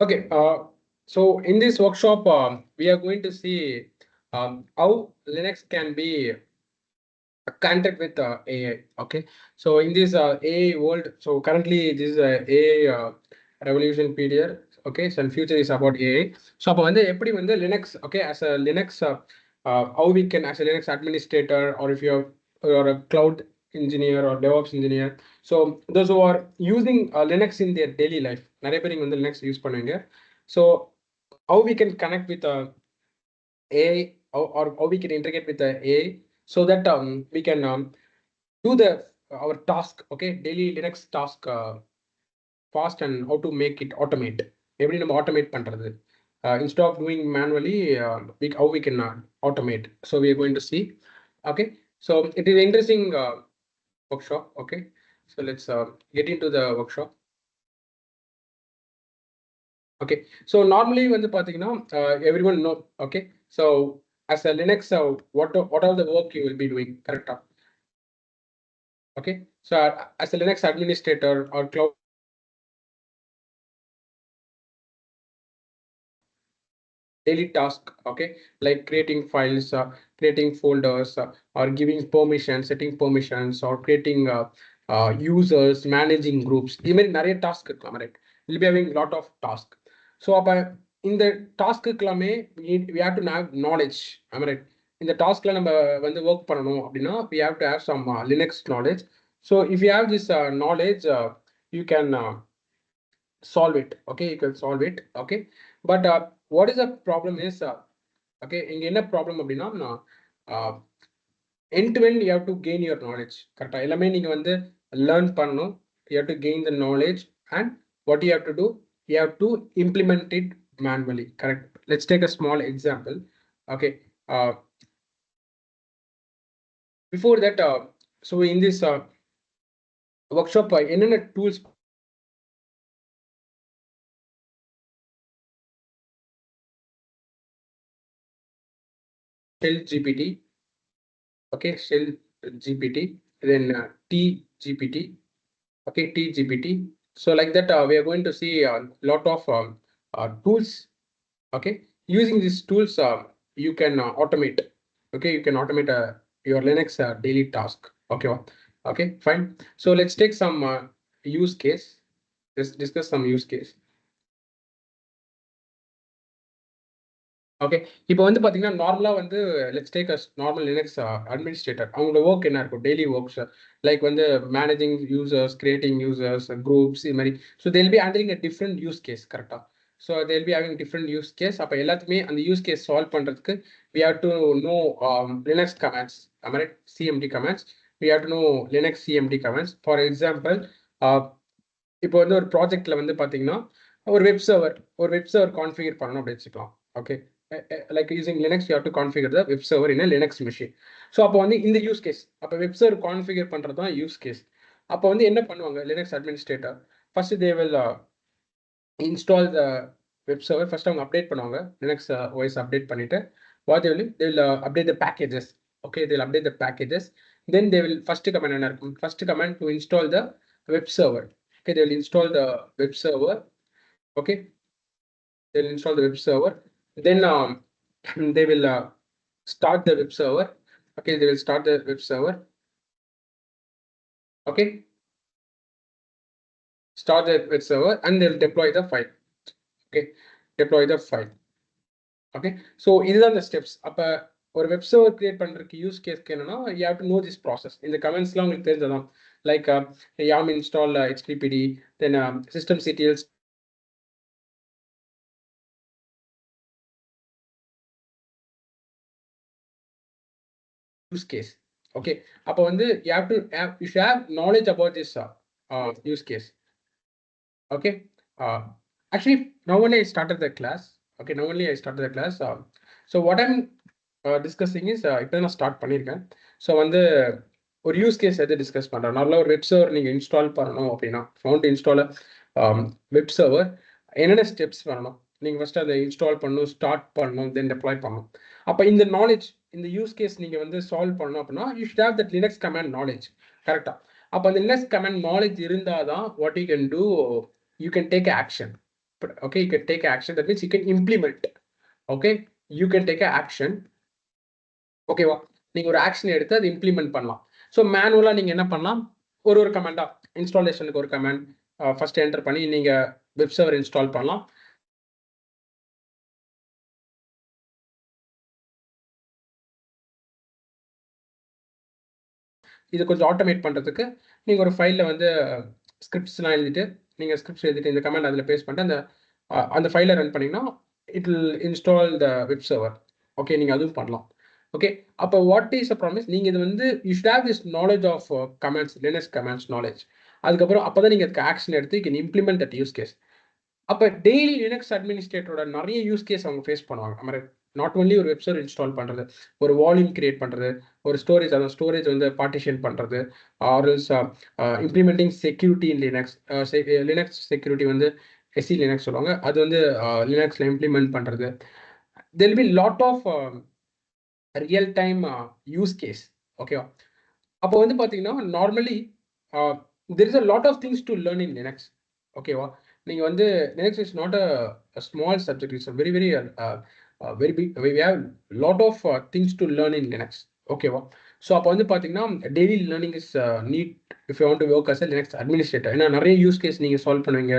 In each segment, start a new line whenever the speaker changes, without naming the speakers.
Okay, so in this workshop, we are going to see how Linux can be connected with AI. Okay, so in this AI world, so currently this is a AI revolution period. Okay, so in future is about AI. So அப்போ வந்து எப்படி வந்து Linux, okay, as a Linux, how we can as a Linux administrator, or if you're a cloud engineer or DevOps engineer, so those who are using Linux in their daily life, நிறைய பேர் இங்க வந்து Linux use பண்ணுவீங்க. So how we can connect with AI, or how we can integrate with the AI, so that we can do the our task, okay, daily Linux task fast, and how to make it automate. எப்படி நம்ம automate பண்றது, instead of doing manually, how we can automate. So we are going to see. Okay, so it is an interesting workshop. Okay, so let's get into the workshop. Okay, so normally வந்து பாத்தீங்கன்னா everyone know. Okay, so as a Linux, what are the work you will be doing, correct? Okay, so as a Linux administrator or cloud daily task, okay, like creating files, creating folders, or giving permissions, setting permissions, or creating users, managing groups. இது மாதிரி நிறைய task இருக்கலாம், right? We'll be having lot of task. So அப்ப இந்த task எல்லாமே we have to have knowledge, am I right? இந்த டாஸ்க்ல நம்ம வந்து ஒர்க் பண்ணணும் அப்படின்னா we have to have some Linux knowledge. So if you have this knowledge, you can solve it. Okay, you can solve it. Okay, but what is the problem is, okay, இங்க என்ன problem அப்படின்னா, end to end you have to gain your knowledge. கரெக்டா எல்லாமே நீங்க வந்து learn பண்ணணும். You have to gain the knowledge, and what you have to do, you have to implement it manually. Correct. Let's take a small example. Okay, before that, so in this workshop, என்னென்ன tools shell-GPT, okay, shell-GPT, then tgpt, okay, tgpt. So like that, we are going to see a lot of tools. Okay, using these tools, you can automate. Okay, you can automate your Linux daily task. Okay, okay, fine. So let's take some use case. Let's discuss some use case. Okay, இப்போ வந்து பார்த்தீங்கன்னா நார்மலாக வந்து let's take a normal Linux administrator. அவங்களோட work என்ன இருக்கும், daily works, like வந்து managing users, creating users, groups, இது மாதிரி. So they'll be handling a different use case, கரெக்டாக? So they'll be having different use case. அப்போ எல்லாத்துக்குமே அந்த யூஸ் கேஸ் சால்வ் பண்ணுறதுக்கு we have to know Linux commands, அமரை CMD commands. We have to know Linux CMD commands. For example, இப்போ வந்து ஒரு ப்ராஜெக்ட்ல வந்து பார்த்தீங்கன்னா ஒரு வெப் சர்வர் கான்ஃபிகர் பண்ணணும் அப்படி வச்சுக்கலாம். Okay, like using Linux, you have to configure the web server in a Linux machine. So அப்போ வந்து இந்த யூஸ் கேஸ், அப்போ வெப் சர்வர் கான்ஃபிகர் பண்ணுறது தான் யூஸ் கேஸ். அப்போ வந்து என்ன பண்ணுவாங்க Linux administrator? First they will install the web server. First அவங்க அப்டேட் பண்ணுவாங்க, லினக்ஸ் OS அப்டேட் பண்ணிட்டு what they will update the packages. Okay, they will update the packages. Then they will first command என்ன இருக்கும், first command to install the web server. Okay, they will install the web server. Okay, they will install the web server. Then they will start the web server. Okay, they will start the web server. Okay, start the web server, and they'll deploy the file. Okay, deploy the file. Okay, so இதுதான் the steps. அப்ப ஒரு web server create பண்றதுக்கு use கேஸ்க்கு என்னன்னா, you have to know this process. இந்த கமெண்ட்ஸ்லாம் உங்களுக்கு தெரிஞ்சதான், like yam install httpd, then systemctl use case. Okay, அப்போ வந்து you should have knowledge about this use case. Okay, actually now only I started the class. Okay, now only I started the class. So what I'm discussing is, இப்போ நான் start பண்ணியிருக்கேன். So வந்து ஒரு use case எது discuss பண்ணுறேன். நல்லா ஒரு web server நீங்கள் இன்ஸ்டால் பண்ணணும் அப்படின்னா, ஃபவுண்ட் இன்ஸ்டால் வெப் சர்வர், என்னென்ன ஸ்டெப்ஸ் பண்ணணும்? நீங்கள் ஃபர்ஸ்ட் அதை இன்ஸ்டால் பண்ணணும், ஸ்டார்ட் பண்ணணும், தென் டெப்ளாய் பண்ணணும். அப்போ இந்த நாலேஜ், இந்த யூஸ் கேஸ் நீங்கள் வந்து சால்வ் பண்ணணும் அப்படின்னா, you should have that Linux command knowledge, கரெக்டாக? அப்போ அந்த லினக்ஸ் கமாண்ட் நாலேஜ் இருந்தால் தான் what you can do, you can take action. Okay, you can take action. That means you can implement. Okay, you can take an action. ஓகேவா, நீங்க ஒரு action எடுத்து அதை இம்ப்ளிமெண்ட் பண்ணலாம். ஸோ மேனுவலா நீங்க என்ன பண்ணலாம், ஒரு கமெண்டா இன்ஸ்டாலேஷனுக்கு ஒரு கமெண்ட் ஃபர்ஸ்ட் என்டர் பண்ணி நீங்க வெப் சர்வர் இன்ஸ்டால் பண்ணலாம். இது கொஞ்சம் ஆட்டோமேட் பண்றதுக்கு நீங்க ஒரு ஃபைல்ல வந்து ஸ்கிரிப்ட்ஸ்லாம் எழுதிட்டு, நீங்க ஸ்கிரிப்ட்ஸ் எழுதிட்டு இந்த கமெண்ட் அதில் பேஸ்ட் பண்ணிட்டு அந்த ஃபைலை ரன் பண்ணீங்கன்னா it will install the web server. Okay, நீங்க அதுவும் பண்ணலாம். ஓகே, அப்போ வாட் இஸ் அ ப்ராமிஸ், நீங்க இது வந்து you should have this knowledge of commands, Linux commands knowledge. அதுக்கப்புறம் அப்பதான் நீங்க அதுக்கு ஆக்ஷன் எடுத்து you can implement that use case. அப்போ டெய்லி லினக்ஸ் அட்மினிஸ்ட்ரேட்டரோட நிறைய யூஸ் கேஸ் அவங்க ஃபேஸ் பண்ணுவாங்க. நம்ம நாட் ஒன்லி ஒரு வெப்சர்வர் இன்ஸ்டால் பண்ணுறது, ஒரு வால்யூம் கிரியேட் பண்ணுறது, ஒரு ஸ்டோரேஜ், அந்த ஸ்டோரேஜ் வந்து பார்ட்டிஷன் பண்ணுறது, ஆர்எல்ஸ் implementing security in Linux. Linux security வந்து எஸ்சி லினக்ஸ் சொல்லுவாங்க, அது வந்து லினக்ஸில் இம்ப்ளிமெண்ட் பண்ணுறது. There will be lot of real time use case. ஓகேவா, அப்போ வந்து பார்த்தீங்கன்னா normally there is a lot of things to learn in Linux. ஓகேவா, நீங்கள் வந்து Linux is not a small subject, it's very very very big. We have lot of things to learn in Linux. ஓகேவா, so அப்போ வந்து பார்த்தீங்கன்னா daily learning is need if you want to work as a Linux administrator. ஏன்னா நிறைய use case நீங்கள் solve பண்ணுவீங்க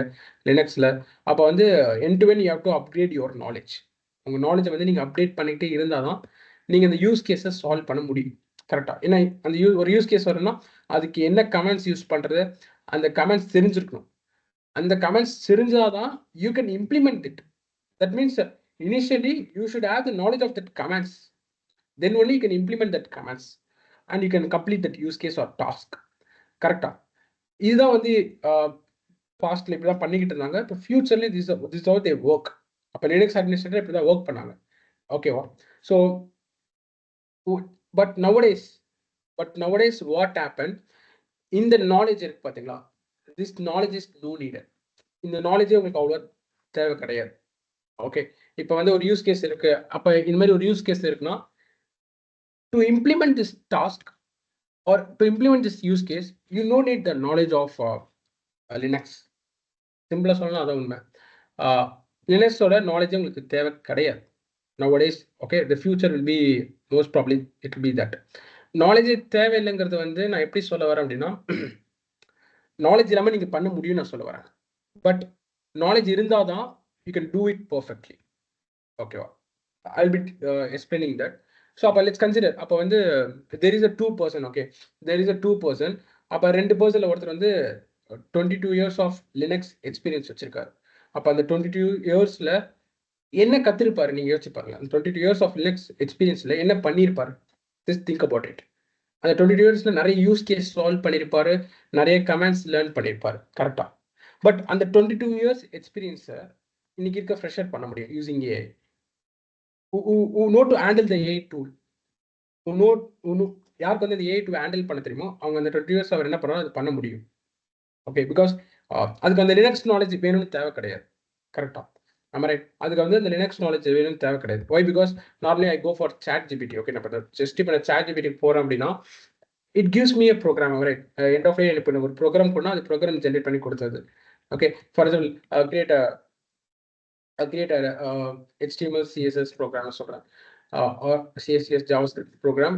லினக்ஸில். அப்போ வந்து end to end you have to upgrade your knowledge. உங்கள் நாலேஜை வந்து நீங்கள் அப்டேட் பண்ணிக்கிட்டே இருந்தால் தான் நீங்கள் அந்த யூஸ் கேஸை சால்வ் பண்ண முடியும் கரெக்டாக. ஏன்னா அந்த ஒரு யூஸ் கேஸ் வரும்னா அதுக்கு என்ன கமெண்ட்ஸ் யூஸ் பண்ணுறது, அந்த கமெண்ட்ஸ் தெரிஞ்சிருக்கணும். அந்த கமெண்ட்ஸ் தெரிஞ்சாதான் you can implement it. That means initially you should have the knowledge of that commands, then only you can implement that commands and you can complete that use case or task. கரெக்டா, இதுதான் வந்து பாஸ்ட்ல இப்படிதான் பண்ணிக்கிட்டு இருந்தாங்க. இப்போ ஃபியூச்சர்ல this how they work. அப்போ Linux administrator இப்படிதான் ஒர்க் பண்ணாங்க. ஓகேவா, so but nowadays what happened, இந்த நாலேஜ் இருக்கு பார்த்தீங்களா, this knowledge is no needed. இந்த நாலேஜே உங்களுக்கு அவ்வளோ தேவை கிடையாது. ஓகே, இப்போ வந்து ஒரு யூஸ் கேஸ் இருக்கு, அப்போ இந்த மாதிரி ஒரு யூஸ் கேஸ் இருக்குன்னா to implement this task or to implement this use case, you no need the knowledge of Linux. சிம்பிளா சொல்லணும், அதான் உண்மை. லினக்ஸோட நாலேஜ் உங்களுக்கு தேவை கிடையாது nowadays. Okay, the future will be most probably it will be that. Knowledge தேவையில்லைங்கிறது வந்து நான் எப்படி சொல்ல வரேன் அப்படின்னா, நாலேஜ் இல்லாமல் நீங்கள் பண்ண முடியும் நான் சொல்ல வரேன். பட் நாலேஜ் இருந்தால் தான் you can do it perfectly. ஓகேவா, I'll be explaining that. So அப்போ let's consider, அப்போ வந்து there is a 2 person. Okay, there is a 2 person. அப்போ 2 personல ஒருத்தர் வந்து 22 years of லினக்ஸ் எக்ஸ்பீரியன்ஸ் வச்சிருக்காரு. அப்போ அந்த 22 yearsல என்ன கத்திருப்பாரு நீங்க யோசிச்சு பாருங்க. அந்த 22 years of லினக்ஸ் எக்ஸ்பீரியன்ஸ்ல என்ன பண்ணியிருப்பாரு, just think about it. அந்த 22 yearsல நிறைய யூஸ் கேஸ் சால்வ் பண்ணியிருப்பாரு, நிறைய கமெண்ட்ஸ் லேர்ன் பண்ணியிருப்பாரு கரெக்டா. பட் அந்த 22 years எக்ஸ்பீரியன்ஸை இன்னைக்கு இருக்க ஃப்ரெஷர் பண்ண முடியும் using AI. who know to handle the AI tool, who know யாருக்கு வந்து இந்த AI tool ஹேண்டில் பண்ண தெரியுமோ அவங்க அந்த 20 years அவர் என்ன பண்ணாலும் அது பண்ண முடியும். ஓகே, பிகாஸ் அதுக்கு அந்த லினக்ஸ் நாலேஜ் வேணும்னு தேவை கிடையாது கரெக்டா. நம்ம ரைட், அதுக்கு வந்து அந்த லினக்ஸ் நாலேஜ் வேணும்னு தேவை கிடையாது. Why, because normally I go for ChatGPT. Okay, நம்ம ஜஸ்ட் இப்போ நான் ChatGPT போகிறேன் அப்படின்னா it gives me a program. Right, end of இப்போ ஒரு ப்ரோக்ராம் போனால் அது ப்ரோக்ராம் ஜென்ரேட் பண்ணி கொடுத்தது. Okay, for example create HTML CSS program or CSS JavaScript program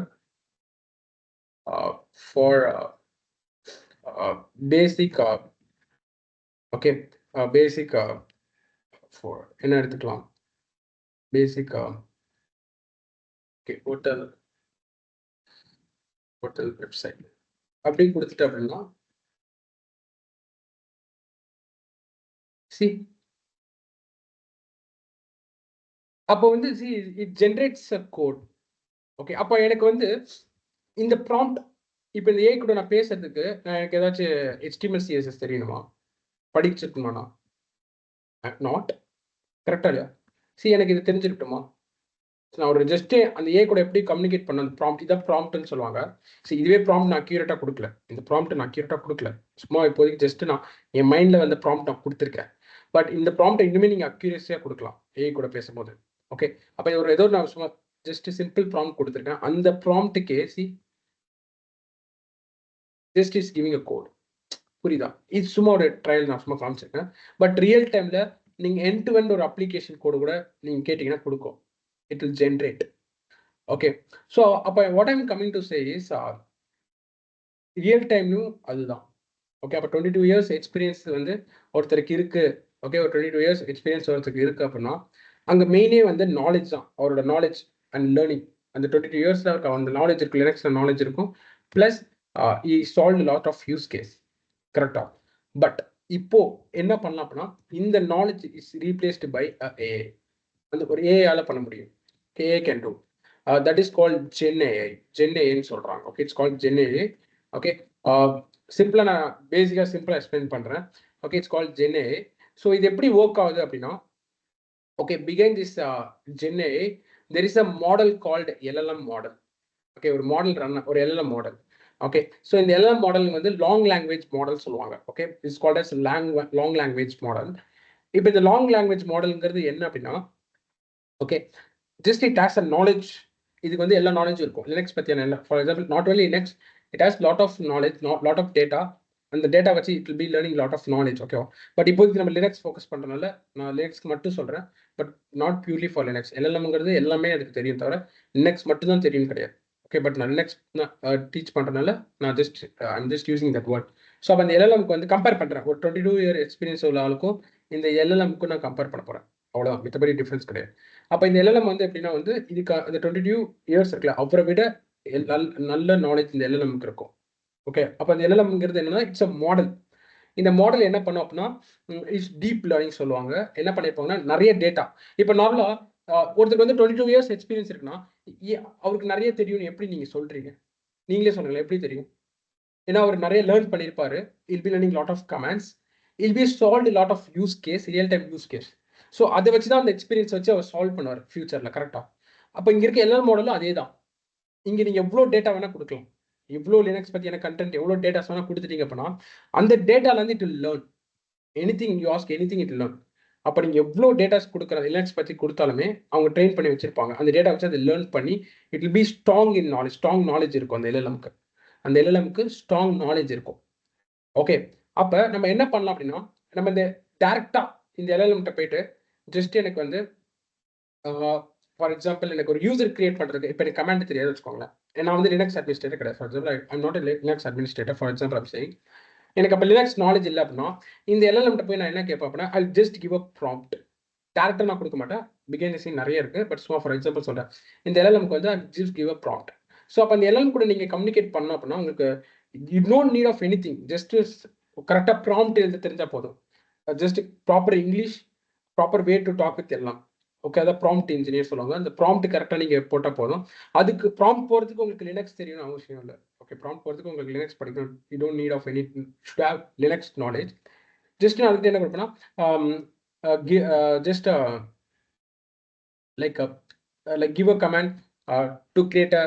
for basic okay, basic for என்ன எடுத்துக்கலாம், basic okay, hotel website அப்படி கொடுத்துட்டு அப்படின்னா see, அப்போ வந்து see it generates a code. Okay, அப்போ எனக்கு வந்து இந்த ப்ராம்ப்ட், இப்போ இந்த ஏஐ கூட நான் பேசுறதுக்கு எனக்கு ஏதாச்சும் HTML CSS தெரியணுமா, படிச்சிருக்கணுமா? நாட் கரெக்டா இல்லையா? சி, எனக்கு இது தெரிஞ்சிருக்கட்டுமா? நான் ஒரு ஜஸ்ட் அந்த ஏ கூட எப்படி கம்யூனிகேட் பண்ண அந்த ப்ராம்ப்ட், இதான் ப்ராம்ப்ட்னு சொல்லுவாங்க. சரி, இதுவே ப்ராம்ப்ட் நான் அக்யூரேட்டாக கொடுக்கல, இந்த ப்ராம்ப்ட் நான் அக்யூரேட்டாக கொடுக்கல, சும்மா இப்போதைக்கு ஜஸ்ட் நான் என் மைண்டில் வந்து ப்ராம்ப்ட் நான் கொடுத்துருக்கேன். பட் இந்த ப்ராம்ப்ட் இன்னுமே நீங்கள் அக்யூரேசியாக கொடுக்கலாம் ஏஐ கூட பேசும்போது. ஓகே, அப்போ ஒரு ஏதோ நான் சும்மா ஜஸ்ட் சிம்பிள் ப்ராம்ப்ட் கொடுத்துருக்கேன், அந்த ப்ராம்ப்ட்டுக்கே see just is giving a code. புரியுதா? இது சும்மா ஒரு ட்ரையல் நான் சும்மா காமிச்சிருக்கேன். பட் ரியல் டைமில் நீங்க end to end ஒரு அப்ளிகேஷன் கோடு கூட நீங்க கேட்டீங்கன்னா கொடுக்கும். It will generate. Okay. So அப்ப what I'm coming to say is real டைம்லையும் அதுதான். ஓகே, அப்போ 22 இயர்ஸ் எக்ஸ்பீரியன்ஸ் வந்து ஒருத்தருக்கு இருக்கு. ஓகே, ஒரு 22 இயர்ஸ் எக்ஸ்பீரியன்ஸ் ஒருத்தருக்கு இருக்கு அப்படின்னா அங்கே மெயினே வந்து நாலேஜ் தான். அவரோட நாலேஜ் அண்ட் லேர்னிங். அந்த 22 இயர்ஸ்ல அவருக்கு அந்த நாலேஜ் இருக்கும், லினக்ஸ்ல நாலேஜ் இருக்கும். Plus solve lot of use case. கரெக்டா? பட் இப்போ என்ன பண்ணலாம் அப்படின்னா இந்த knowledge is replaced by AI. அந்த ஒரு ஏஐயால பண்ண முடியும். AI can do. That is called GenAI. GenAIன்னு சொல்றாங்க. Okay, it's called GenAI. Okay, சிம்பிளா நான் பேசிக்கா சிம்பிளா எக்ஸ்பிளைன் பண்றேன். Okay, it's called GenAI. So இது எப்படி ஒர்க் ஆகுது அப்படின்னா, ஓகே, பிகைன் this GenAI there is a model called LLM model. Okay, ஒரு மாடல் ஒரு LLM மாடல். ஓகே, ஸோ இந்த LLM மாடல் வந்து லாங் லாங்குவேஜ் மாடல் சொல்லுவாங்க. Okay, it's called as long language model. இப்போ இந்த லாங் லாங்குவேஜ் மாடல்ங்கிறது என்ன அப்படின்னா, okay, just it has a knowledge. இதுக்கு வந்து எல்லா நாலேஜும் இருக்கும் லினக்ஸ் பற்றியான. இல்லை, for example not only Linux, it has lot of knowledge, lot of data. அந்த டேட்டா வச்சு it will be learning lot of knowledge. ஓகேவா? பட் இப்போதைக்கு நம்ம லினக்ஸ் ஃபோக்கஸ் பண்ணுறதுனால நான் லினக்ஸ்க்கு மட்டும் சொல்கிறேன். But not purely for Linux. எல்எல்எம்ங்கிறது எல்லாமே அதுக்கு தெரியும், தவிர லினக்ஸ் மட்டும் தான் தெரியும் கிடையாது. ஓகே, பட் நான் லினக்ஸ் டீச் பண்ணுறதுனால நான் I'm just using that word. So அப்போ அந்த எல்எல்எம்க்கு வந்து கம்பேர் பண்ணுறேன். ஒரு 22 இயர் எக்ஸ்பீரியன்ஸ் உள்ள ஆளுக்கும் இந்த எல்எல்எம்க்கும் நான் கம்பேர் பண்ண போகிறேன். அவ்வளோதான், மித்தபடி டிஃப்ரென்ஸ் கிடையாது. அப்போ இந்த எல்எல்எம் வந்து எப்படின்னா வந்து இதுக்கு அந்த 22 இயர்ஸ் இருக்குல்ல, அவரை விட நல்ல நாலேஜ் இந்த எல்எல்எம்க்கு இருக்கும். ஓகே, அப்போ அந்த எல்எல்எம்ங்கிறது என்னன்னா இட்ஸ் அ மாடல். இந்த மாடல் என்ன பண்ணும் அப்படின்னா இட்ஸ் டீப் லேர்னிங் சொல்லுவாங்க. என்ன பண்ணியிருப்பாங்கன்னா நிறைய டேட்டா. இப்போ நார்மலா ஒருத்தருக்கு வந்து 22 இயர்ஸ் எக்ஸ்பீரியன்ஸ் இருக்குன்னா அவருக்கு நிறைய தெரியும்னு எப்படி நீங்க சொல்றீங்க? நீங்களே சொல்லுங்களேன், எப்படி தெரியும்? ஏன்னா அவர் நிறைய லேர்ன் பண்ணியிருப்பாரு. He'll be learning lot of commands, he'll be solve lot of use case, real time use case. So அதை வச்சு தான் அந்த எக்ஸ்பீரியன்ஸ் வச்சு அவர் சால்வ் பண்ணுவார் ஃபியூச்சர்ல. கரெக்டா? அப்போ இங்க இருக்க எல்லா மாடலும் அதே தான். இங்க நீங்க எவ்வளோ டேட்டா வேணா கொடுக்கலாம், எவ்வளோ லினக்ஸ் பத்தியான கண்டென்ட், எவ்வளோ டேட்டாஸ் வேணா கொடுத்துட்டீங்க அப்படின்னா அந்த டேட்டால இருந்து it will learn anything you ask, anything it will learn. அப்போ நீங்க எவ்வளோ டேட்டாஸ் கொடுக்குறது லினக்ஸ் பத்தி கொடுத்தாலுமே அவங்க ட்ரெயின் பண்ணி வச்சிருப்பாங்க. அந்த டேட்டா வச்சு அதை லேர்ன் பண்ணி it will be strong in knowledge. Strong knowledge இருக்கும் அந்த எல்எல்எம்க்கு. அந்த எல்எல்எம்க்கு ஸ்ட்ராங் நாலேஜ் இருக்கும். ஓகே, அப்ப நம்ம என்ன பண்ணலாம் அப்படின்னா நம்ம இந்த டைரக்டா இந்த எல்எல்எம்கிட்ட போயிட்டு ஜஸ்ட் எனக்கு வந்து ஃபார் எக்ஸாம்பிள் எனக்கு ஒரு யூசர் கிரியேட் பண்றது, இப்போ எனக்கு கமாண்ட் தெரியாது வச்சுக்கோங்களேன். நான் வந்து லினக்ஸ் அட்மினிஸ்ட்ரேட்டர் கிடையாது. For example I'm not Linux administrator. For example I'm saying எனக்கு அப்போ லினக்ஸ் நாலேஜ் இல்லை அப்படின்னா இந்த எல்எல்எம்கிட்ட போய் நான் என்ன கேட்பேன் அப்படின்னா ஐ ஜஸ்ட் கிவ் அ ப்ராம்ப்ட். டேரக்டாக நான் கொடுக்க மாட்டேன், பிகைன் தி சீன் நிறைய இருக்கு. பட் சும்மா ஃபார் எக்ஸாம்பிள் சொல்றேன், இந்த எல்எல்எம்க்கு வந்து I just give a prompt. So அப்போ அந்த எல்எல்எம் கூட நீங்க கம்யூனிகேட் பண்ணணும் அப்படின்னா உங்களுக்கு you don't need of anything. Just கரெக்டாக ப்ராம்ப்ட் எழுத தெரிஞ்சா போதும். Just proper English, proper way to talk with எல்லாம். ஓகே, அதான் ப்ராம்ப்ட் இன்ஜினியர் சொல்லுவாங்க. அந்த ப்ராம்ப்ட் கரெக்டாக நீங்கள் போட்டால் போதும். அதுக்கு ப்ராம்ப்ட் போகிறதுக்கு உங்களுக்கு லினக்ஸ் தெரியணும் அவசியம் இல்லை. ஓகே, ப்ராம்ப்ட் போகிறதுக்கு உங்களுக்கு லினக்ஸ் படிக்கணும். You don't need of any, should have Linux knowledge. Just நான் அதுக்கு என்ன கொடுப்பேன்னா just like give a command to create a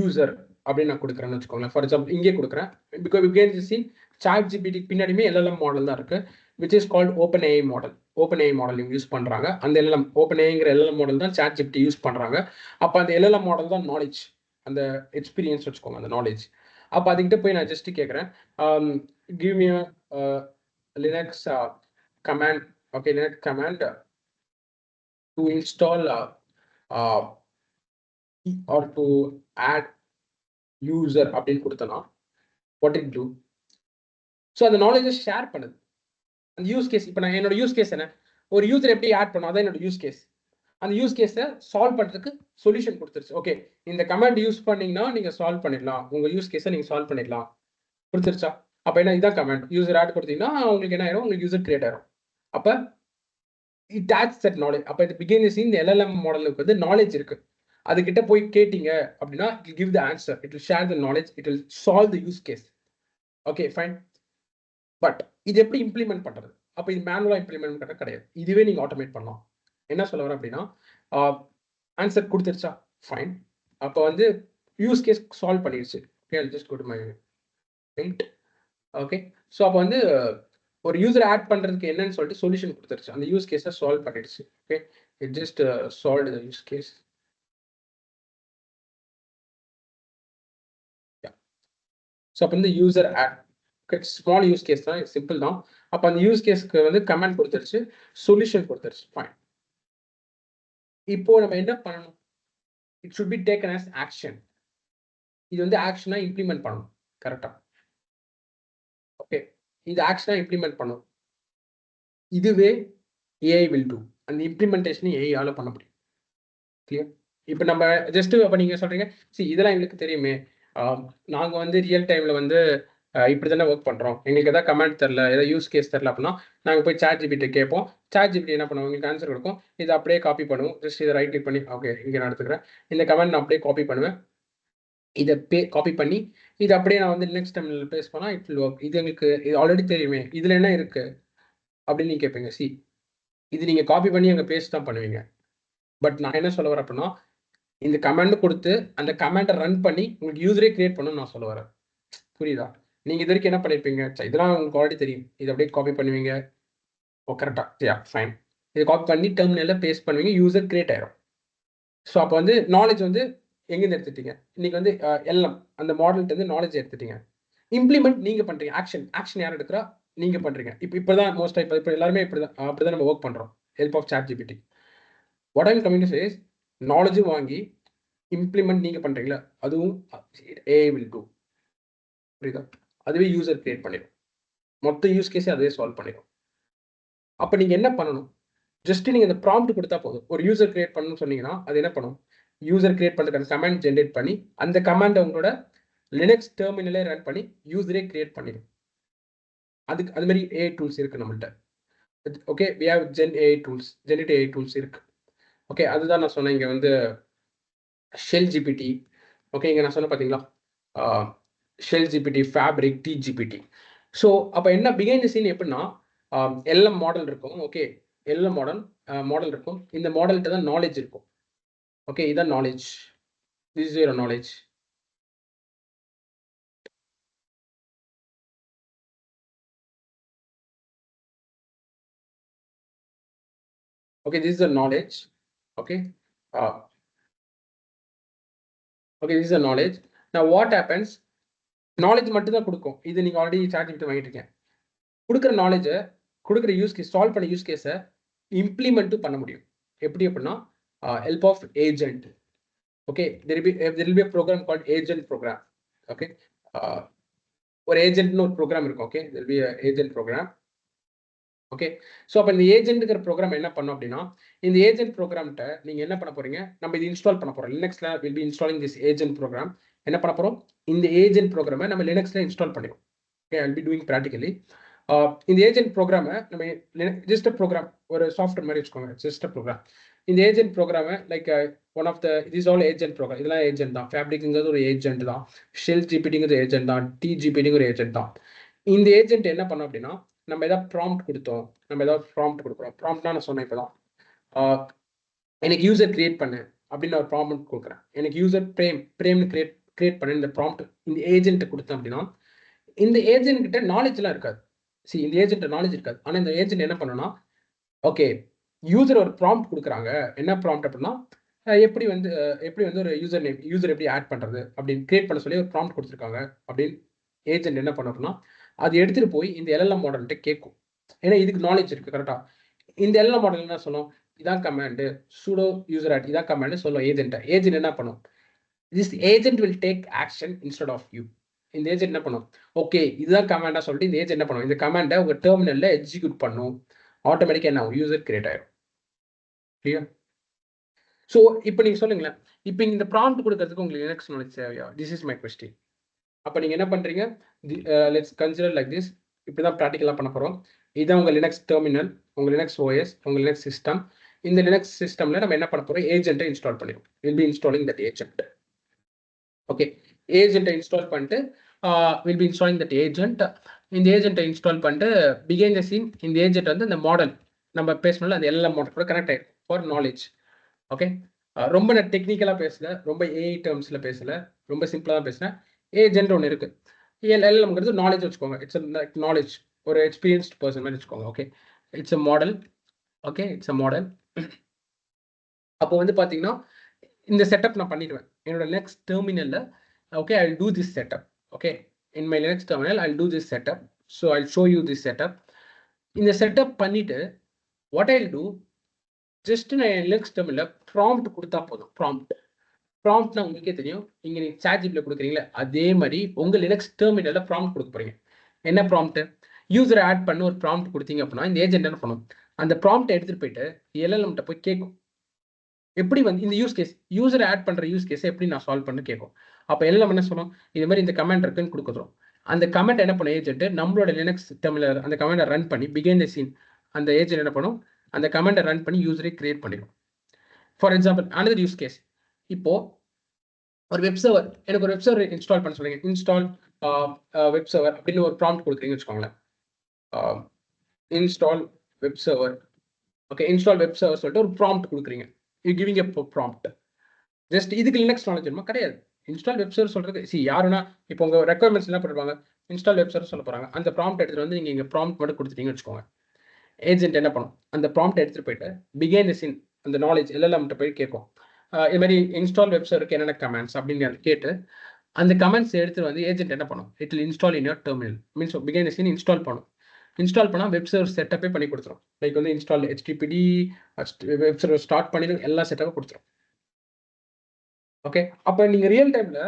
user அப்படின்னு நான் கொடுக்குறேன்னு வச்சுக்கோங்களேன். ஃபார் எக்ஸாம்பிள் இங்கே கொடுக்குறேன். Because you can see ChatGPT பின்னாடியுமே LLM model தான் இருக்கு, which is called OpenAI model. OpenAI model use பண்றாங்க. அந்த LLM OpenAIங்கிற LLM மாடல் தான் ChatGPT யூஸ் பண்றாங்க. அப்போ அந்த LLM மாடல் தான் நாலேஜ், அந்த எக்ஸ்பீரியன்ஸ் வச்சுக்கோங்க, அந்த நாலேஜ். அப்போ அதுக்கிட்ட போய் நான் ஜஸ்ட் கேட்குறேன், give me a Linux command. Okay, Linux command to install or to add user அப்படின்னு கொடுத்தனா what it do. ஸோ அந்த நாலேஜை ஷேர் பண்ணுது. அந்த யூஸ் கேஸ், இப்போ நான் என்னோட யூஸ் கேஸ் என்ன, ஒரு யூசர் எப்படி ஆட் பண்ணும், அதான் என்னோட யூஸ் கேஸ். அந்த யூஸ் கேஸை சால்வ் பண்ணுறதுக்கு சொல்யூஷன் கொடுத்துருச்சு. ஓகே, இந்த கமாண்ட் யூஸ் பண்ணீங்கன்னா நீங்கள் சால்வ் பண்ணிடலாம், உங்கள் யூஸ் கேஸை நீங்கள் சால்வ் பண்ணிடலாம் கொடுத்துருச்சா. அப்போ என்ன, இதுதான் கமாண்ட். யூசர் ஆட் கொடுத்தீங்கன்னா உங்களுக்கு என்ன ஆயிரும், உங்களுக்கு யூசர் கிரியேட் ஆயிரும். அப்போ இட் ஆட்ஸ் தட் நாலேஜ். அப்போ இது பிகின் தி சீன், இந்த LLM மாடலுக்கு வந்து நாலேஜ் இருக்கு. அதுக்கிட்ட போய் கேட்டீங்க அப்படின்னா it will give the answer, it will share the knowledge, it will solve the use case. Okay, fine. But இது எப்படி இம்ப்ளிமெண்ட் பண்றது? அப்போ இது மேனுவலாக இம்ப்ளிமெண்ட் பண்ண கிடையாது, இதுவே நீங்கள் ஆட்டோமேட் பண்ணலாம். என்ன சொல்ல வரேன் அப்படின்னா ஆன்சர் கொடுத்துருச்சா, ஃபைன். அப்போ வந்து யூஸ் கேஸ் சால்வ் பண்ணிடுச்சு. Okay, just go to my paint. Okay, so அப்போ வந்து ஒரு யூசர் ஆட் பண்றதுக்கு என்னன்னு சொல்லிட்டு சொல்யூஷன் கொடுத்துருச்சு, அந்த யூஸ் கேஸை சால்வ் பண்ணிடுச்சு. Okay, it just solve the use case. So அப்போ வந்து user add, small use case தான், சிம்பிள் தான். அப்போ அந்த யூஸ் கேஸ்க்கு வந்து கமெண்ட் கொடுத்துருச்சு, சொல்யூஷன் கொடுத்துருச்சு. ஃபைன். இப்போ நம்ம என்ன பண்ணணும்? It should be taken as action. இது வந்து ஆக்ஷனா இம்ப்ளிமெண்ட் பண்ணணும். கரெக்டா? ஓகே. இது ஆக்ஷனா இம்ப்ளிமெண்ட் பண்ணணும். இதுவே ஏஐ வில் டூ. அந்த இம்ப்ளிமெண்டேஷன் ஏஐயால பண்ண முடியும். கிளியர்? இப்போ நம்ம ஜஸ்ட் அப்போ நீங்க சொல்றீங்க, இதெல்லாம் எங்களுக்கு தெரியுமே. நாங்க வந்து ரியல் டைம்ல வந்து இப்படி தானே ஒர்க் பண்றோம். எங்களுக்கு எதாவது கமெண்ட் தெரியல, ஏதாவது யூஸ் கேஸ் தெரியல அப்படின்னா, நாங்க போய் ChatGPT கேட்போம். ChatGPT என்ன பண்ணுவோம், எங்களுக்கு ஆன்சர் கொடுக்கும். இதை அப்படியே காப்பி பண்ணுவோம். ஜஸ்ட் இதை ரைட் கிளிக் பண்ணி, ஓகே இங்கே நான் எடுத்துக்கிறேன். இந்த கமெண்ட் நான் அப்படியே காப்பி பண்ணுவேன். இதை காப்பி பண்ணி இது அப்படியே நான் வந்து நெக்ஸ்ட் டைம்ல பேஸ் பண்ணா இட் வில் ஒர்க். இது எங்களுக்கு இது ஆல்ரெடி தெரியுமே, இதுல என்ன இருக்கு அப்படின்னு நீங்க கேட்பீங்க. இது நீங்க காப்பி பண்ணி அங்க பேஸ்ட் தான் பண்ணுவீங்க. பட் நான் என்ன சொல்ல வரேன் அப்படின்னா, இந்த கமாண்ட் கொடுத்து அந்த கமாண்டை ரன் பண்ணி உங்களுக்கு யூசரே கிரியேட் பண்ணணும்னு நான் சொல்ல வரேன். புரியுதா? நீங்க இது வரைக்கும் என்ன பண்ணிருப்பீங்க, இதெல்லாம் உங்களுக்கு ஆல்ரெடி தெரியும். இதை அப்படியே காப்பி பண்ணுவீங்க. ஓ கரெக்டா, ஃபைன். இதை காப்பி பண்ணி டெர்மினல்ல பேஸ்ட் பண்ணுவீங்க, யூசர் கிரியேட் ஆயிரும். ஸோ அப்போ வந்து நாலேஜ் வந்து எங்கேருந்து எடுத்துட்டீங்க? இன்னைக்கு வந்து எல்லாம் அந்த மாடல்ட்டு வந்து நாலேஜ் எடுத்துட்டீங்க. இம்ப்ளிமெண்ட் நீங்க பண்றீங்க. ஆக்ஷன் யார் எடுக்கிறா? நீங்க பண்றீங்க. இப்பதான் மோஸ்டா இப்போ எல்லாருமே அப்படிதான் நம்ம ஒர்க் பண்றோம். Help of ChatGPT. What I'm coming to say is, நாலேஜும் வாங்கி இம்ப்ளிமெண்ட் நீங்க பண்றீங்களா, அதுவும் ஏஐ வில் டூ. புரியுதா? அதுவே யூசர் கிரியேட் பண்ணிடும். மொத்த யூஸ் கேஸே அதுவே சால்வ் பண்ணிடும். அப்ப நீங்க என்ன பண்ணணும்? ஜஸ்ட் நீங்க இந்த ப்ராம்ப்ட் கொடுத்தா போதும். ஒரு யூசர் கிரியேட் பண்ணணும்னு சொன்னீங்கன்னா அது என்ன பண்ணும்? யூசர் கிரியேட் பண்றதுக்கான கமாண்ட் ஜென்ரேட் பண்ணி அந்த கமாண்டை உங்களோட லினக்ஸ் டெர்மினலே ரன் பண்ணி யூசரே கிரியேட் பண்ணிடும். அதுக்கு அது மாதிரி ஏஐ டூல்ஸ் இருக்கு நம்மள்ட்ட. Okay, we have GenAI tools, generative AI tools இருக்கு. ஓகே, அதுதான் நான் சொன்னேன். இங்க வந்து shell-GPT. ஓகே, இங்க நான் சொன்னேன் பாத்தீங்களா, shell-GPT, Fabric, tgpt. ஸோ அப்போ என்ன பிஹைண்ட் தி சீன் எப்படின்னா, LLM மாடல் இருக்கும். ஓகே, LLM மாடல் இருக்கும். இந்த மாடல்கிட்ட தான் நாலேஜ் இருக்கும். ஓகே, இதான் knowledge. This is your knowledge. Okay, this is the knowledge. Okay, okay, this is the knowledge. Now what happens? Knowledge மட்டும் தான் கொடுக்கும். இது நீங்க ஆல்ரெடி ChatGPT வாங்கிட்டு இருக்கேன். கொடுக்குற நாலேஜை, கொடுக்குற யூஸ் கேஸ், சால்வ் பண்ண யூஸ் கேஸை இம்ப்ளிமெண்ட்டும் பண்ண முடியும். எப்படி அப்படின்னா, help of agent. Okay, there will be a program called agent program. Okay, ஒரு ஏஜென்ட்னு ஒரு ப்ரோக்ராம் இருக்கும். Okay, there will be a agent program. Okay, so அப்போ இந்த ஏஜென்ட்ங்கிற ப்ரோக்ராம் என்ன பண்ணும் அப்படின்னா, இந்த ஏஜென்ட் ப்ரோக்ராம்கிட்ட நீங்கள் என்ன பண்ண போறீங்க, நம்ம இது இன்ஸ்டால் பண்ண போறோம். லினக்ஸ்ல will be installing this agent program. என்ன பண்ண போறோம், இந்த ஏஜென்ட் ப்ரோக்ராமை நம்ம லினக்ஸ்ல இன்ஸ்டால் பண்ணிடுவோம். Okay, I will be doing practically. இந்த ஏஜென்ட் ப்ரோக்ராமை நம்ம ஜஸ்ட் ப்ரோக்ராம், ஒரு சாஃப்ட்வேர் மாதிரி வச்சுக்கோங்க, ஜஸ்ட் ப்ரோக்ராம். இந்த ஏஜென்ட் ப்ரோக்ராமை like one of the is all agent program. இதெல்லாம் ஏஜென்ட் தான். ஃபேப்ரிக்ங்கிறது ஒரு ஏஜென்ட் தான். shell-GPTங்கிறது ஏஜென்ட் தான். tgpt-ங்கிற ஒரு ஏஜென்ட் தான். இந்த ஏஜென்ட் என்ன பண்ணும் அப்படின்னா, நம்ம ஏதாவது ப்ராம்ப்ட் கொடுத்தோம், நம்ம ஏதாவது ப்ராம்ப்ட் கொடுக்குறோம். ப்ராம்ப்ட்னா நான் சொன்னேன் இப்போதான், எனக்கு யூசர் கிரியேட் பண்ணு அப்படின்னு ஒரு ப்ராம்ப்ட் கொடுக்குறேன். எனக்கு யூசர் பிரேம்னு கிரியேட் பண்ணு இந்த ப்ராம்ப்ட் இந்த ஏஜென்ட் கொடுத்தேன் அப்படின்னா, இந்த ஏஜென்ட் கிட்ட நாலேஜ்லாம் இருக்காது. இந்த ஏஜென்ட் நாலேஜ் இருக்காது. ஆனால் இந்த ஏஜென்ட் என்ன பண்ணுன்னா, ஓகே யூசர் ஒரு ப்ராம்ப்ட் கொடுக்குறாங்க. என்ன ப்ராம்ப்ட் அப்படின்னா, எப்படி வந்து ஒரு யூசர் எப்படி ஆட் பண்றது அப்படின்னு கிரியேட் பண்ண சொல்லி ஒரு ப்ராம்ப்ட் கொடுத்துருக்காங்க அப்படின்னு ஏஜென்ட் என்ன பண்ணணும்னா, அது எடுத்துட்டு போய் இந்த LLM மாடல்கிட்ட கேட்கும். ஏன்னா இதுக்கு நாலேஜ் இருக்கு. கரெக்டா? இந்த LLM மாடல் என்ன சொல்லும், இதான் கமாண்டு, sudo user add இதான் கமாண்டு சொல்லும் ஏஜென்ட் என்ன பண்ணும், this agent will take action instead of you. இந்த ஏஜென்ட் என்ன பண்ணும், ஓகே இதுதான் கமாண்டா சொல்லிட்டு இந்த ஏஜென்ட் என்ன பண்ணும், இந்த கமாண்டை உங்க டெர்மினல்ல எக்ஸிக்யூட் பண்ணும். ஆட்டோமேட்டிக்கா என்ன ஆகும், யூசர் கிரியேட் ஆயிடும். கிளியர்? ஸோ இப்போ நீங்க சொல்லுங்களேன், இப்போ இந்த ப்ராம்ப்ட் கொடுக்கறதுக்கு உங்களுக்கு லினக்ஸ் நாலேஜ் தேவையா? This is my question. அப்போ நீங்க என்ன பண்றீங்க, லெட்ஸ் கன்சிடர் லைக் திஸ். இப்படிதான் ப்ராக்டிகலா பண்ண போறோம். இதான் உங்க லினக்ஸ் டெர்மினல், உங்க லினக்ஸ் ஓஎஸ், உங்க லினக்ஸ் சிஸ்டம். இந்த லினக்ஸ் சிஸ்டம்ல நம்ம என்ன பண்ண போறோம், ஏஜென்ட்டை இன்ஸ்டால் பண்ணிடுவோம். Will be installing that agent. Okay, ஏஜென்ட்டை இன்ஸ்டால் பண்ணிட்டு will be installing that agent. இந்த ஏஜென்ட்டை இன்ஸ்டால் பண்ணிட்டு பிகைண்ட் த சீன் இந்த ஏஜென்ட் வந்து இந்த மாடல் நம்ம பேசணும்ல அந்த LLM மாடல் கூட கனெக்ட் ஆயிடும் ஃபார் நாலேஜ். ஓகே, ரொம்ப நான் டெக்னிக்கலா பேசல, ரொம்ப ஏஐ டேர்ம்ஸ்ல பேசல, ரொம்ப சிம்பிளா தான் பேசுறேன். ஏஜென்ட் ஒன்று இருக்கு. LLMங்கிறது நாலேஜ் வச்சுக்கோங்க. இட்ஸ் நாலேஜ், ஒரு எக்ஸ்பீரியன்ஸ்ட் பர்சன் மாதிரி வச்சுக்கோங்க. Okay, it's a model. Okay, it's a model. அப்போ வந்து பார்த்தீங்கன்னா இந்த செட்டப் நான் பண்ணிடுவேன் என்னோட நெக்ஸ்ட் டெர்மினல்ல. Okay, I will do this setup. Okay, in my next terminal I will do this setup. So I show you this setup. இந்த setup பண்ணிட்டு வாட் ஐ டூ, ஜஸ்ட் நான் லினக்ஸ் டெர்மினல்ல ப்ராம்ப்ட் கொடுத்தா போதும். ப்ராம்ப்ட்னா உங்களுக்கே தெரியும், இங்க நீங்க சாட்ஜிபில கொடுக்குறீங்களா அதே மாதிரி உங்க லினக்ஸ் டெர்மினல்ல ப்ராம்ப்ட் கொடுக்க போறீங்க. என்ன ப்ராம்ப்ட்? யூசரை ஆட் பண்ண ஒரு ப்ராம்ப்ட் கொடுத்தீங்க அப்படின்னா இந்த ஏஜென்ட் என்ன பண்ணும், அந்த ப்ராம்ப்ட் எடுத்துட்டு போயிட்டு LLM போய் கேட்கும், எப்படி வந்து இந்த யூசரை ஆட் பண்ற யூஸ் கேஸை எப்படி நான் சால்வ் பண்ணு கேட்கும். அப்போ LLM என்ன சொல்லும், இது மாதிரி இந்த கமெண்ட் இருக்குன்னு கொடுக்குறோம். அந்த கமெண்ட் என்ன பண்ணும் ஏஜென்ட், நம்மளோட லினக்ஸ் டெர்மினல் அந்த கமெண்டை ரன் பண்ணி பிகைன் த சீன் அந்த ஏஜென்ட் என்ன பண்ணும், அந்த கமெண்டை ரன் பண்ணி யூசரை கிரியேட் பண்ணிடும். For example another use case, இப்போ ஒரு வெப் சர்வர், எனக்கு ஒரு வெப் சர்வர் இன்ஸ்டால் பண்ண சொல்றீங்க, இன்ஸ்டால் வெப் சர்வர் அப்படின்னு ஒரு ப்ராம்ப்ட் கொடுக்குறீங்கன்னு வச்சுக்கோங்களேன். Install web server, okay, install web server சொல்லிட்டு ஒரு ப்ராம்ப்ட் கொடுக்குறீங்க. You giving a prompt. Just இதுக்கு லினக்ஸ் நாலேஜ் வேணுமா? கிடையாது. இன்ஸ்டால் வெப் சர்வர் சொல்றதுக்கு யாருன்னா இப்போ உங்க ரெக்குவயர்மெண்ட்ஸ் என்ன பண்ணுவாங்க, இன்ஸ்டால் வெப் சர்வர் சொல்ல போறாங்க. அந்த ப்ராம்ப்ட் எடுத்துட்டு வந்து நீங்க இங்க ப்ராம்ப்ட் மட்டும் கொடுத்துட்டீங்கன்னு வச்சுக்கோங்க. ஏஜென்ட் என்ன பண்ணும், அந்த ப்ராம்ப்ட் எடுத்துட்டு போயிட்டு பிகைன் தி சீன் அந்த நாலேஜ் LLM போய் கேட்கும். இது மாதிரி இன்ஸ்டால் வெப் சர்வருக்கு என்னென்ன கமெண்ட்ஸ் அப்படின்னு கேட்டு அந்த கமெண்ட்ஸ் எடுத்து வந்து ஏஜென்ட் என்ன பண்ணும், it will install in your terminal. Means பிகைன் தி சீன் இன்ஸ்டால் பண்ணும். இன்ஸ்டால் பண்ணால் வெப் சர்வர் செட்டப்பே பண்ணி கொடுத்துரும். லைக் வந்து install HTTPD web server start பண்ணிடும், எல்லா செட்டப்பும் கொடுத்துரும். ஓகே, அப்போ நீங்கள் ரியல் டைமில்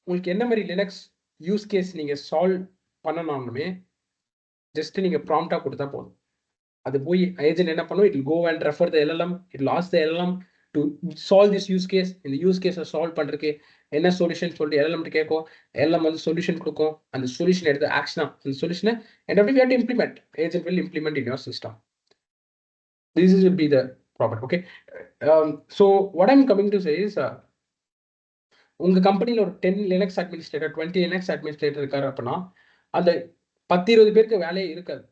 உங்களுக்கு என்ன மாதிரி லினக்ஸ் யூஸ் கேஸ் நீங்கள் சால்வ் பண்ணணும்னுமே ஜஸ்ட் நீங்கள் ப்ராம்ப்டாக கொடுத்தா போதும். அது போய் ஏஜென்ட் என்ன பண்ணும், it will go and refer the LLM, it will ask the LLM to solve this use case. இந்த யூஸ் கேஸை சால்வ் பண்ணுறதுக்கு என்ன சொல்யூஷன் சொல்லிட்டு LLM கேட்கும். LLM வந்து சொல்யூஷன் கொடுக்கும். அந்த சொல்யூஷன் எடுத்து ஆக்ஷனா அந்த சொல்யூஷனை and we have to implement. Agent will implement in your system. This will be the problem. Okay. So what I'm coming to say is உங்க கம்பெனியில் ஒரு 10 லினக்ஸ் அட்மினிஸ்ட்ரேட்டர் 20 லினக்ஸ் அட்மினிஸ்ட்ரேட்டர் இருக்காரு அப்படின்னா அந்த 10-20 பேருக்கு வேலையே இருக்காது.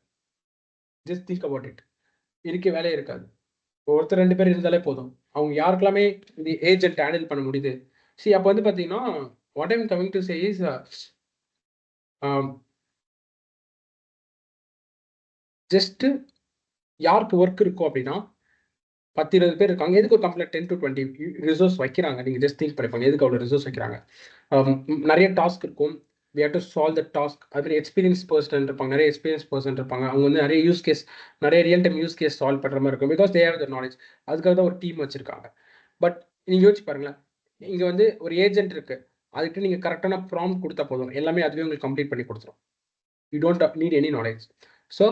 Just think about it. இருக்க வேலையே இருக்காது. ஒருத்தர் 2 பேர் இருந்தாலே போதும். அவங்க யாருக்கெல்லாமே இந்த ஏஜென்ட் ஹேண்டில் பண்ண முடியுது. சரி, அப்போ வந்து பார்த்தீங்கன்னா what I'm coming to say is just யாருக்கு ஒர்க் இருக்கும் அப்படின்னா 10-20 பேர் இருக்காங்க. எதுக்கு ஒரு கம்பெனியில் 10 to 20 ரிசோர்ஸ் வைக்கிறாங்க? நீங்கள் ஜஸ்ட் திங்க் பண்ணிப்பாங்க, எதுக்கு அவ்வளோ ரிசோர்ஸ் வைக்கிறாங்க? நிறைய டாஸ்க் இருக்கும். we have to solve the task. அது எக்ஸ்பீரியன்ஸ் பர்சன் இருப்பாங்க, நிறைய எக்ஸ்பீரியன்ஸ் பர்சன் இருப்பாங்க. அவங்க வந்து நிறைய யூஸ் கேஸ், நிறைய real time use case solve பண்ணுற மாதிரி இருக்கும். Because they have the knowledge. அதுக்காக தான் ஒரு டீம் வச்சிருக்காங்க. பட் நீங்கள் யோசிச்சு பாருங்களேன், இங்கே வந்து ஒரு ஏஜென்ட் இருக்கு, அதுக்கு நீங்கள் கரெக்டான ப்ராம்ப்ட் கொடுத்தா போதும், எல்லாமே அதுவே உங்களுக்கு கம்ப்ளீட் பண்ணி கொடுத்துரும். You don't need any knowledge. So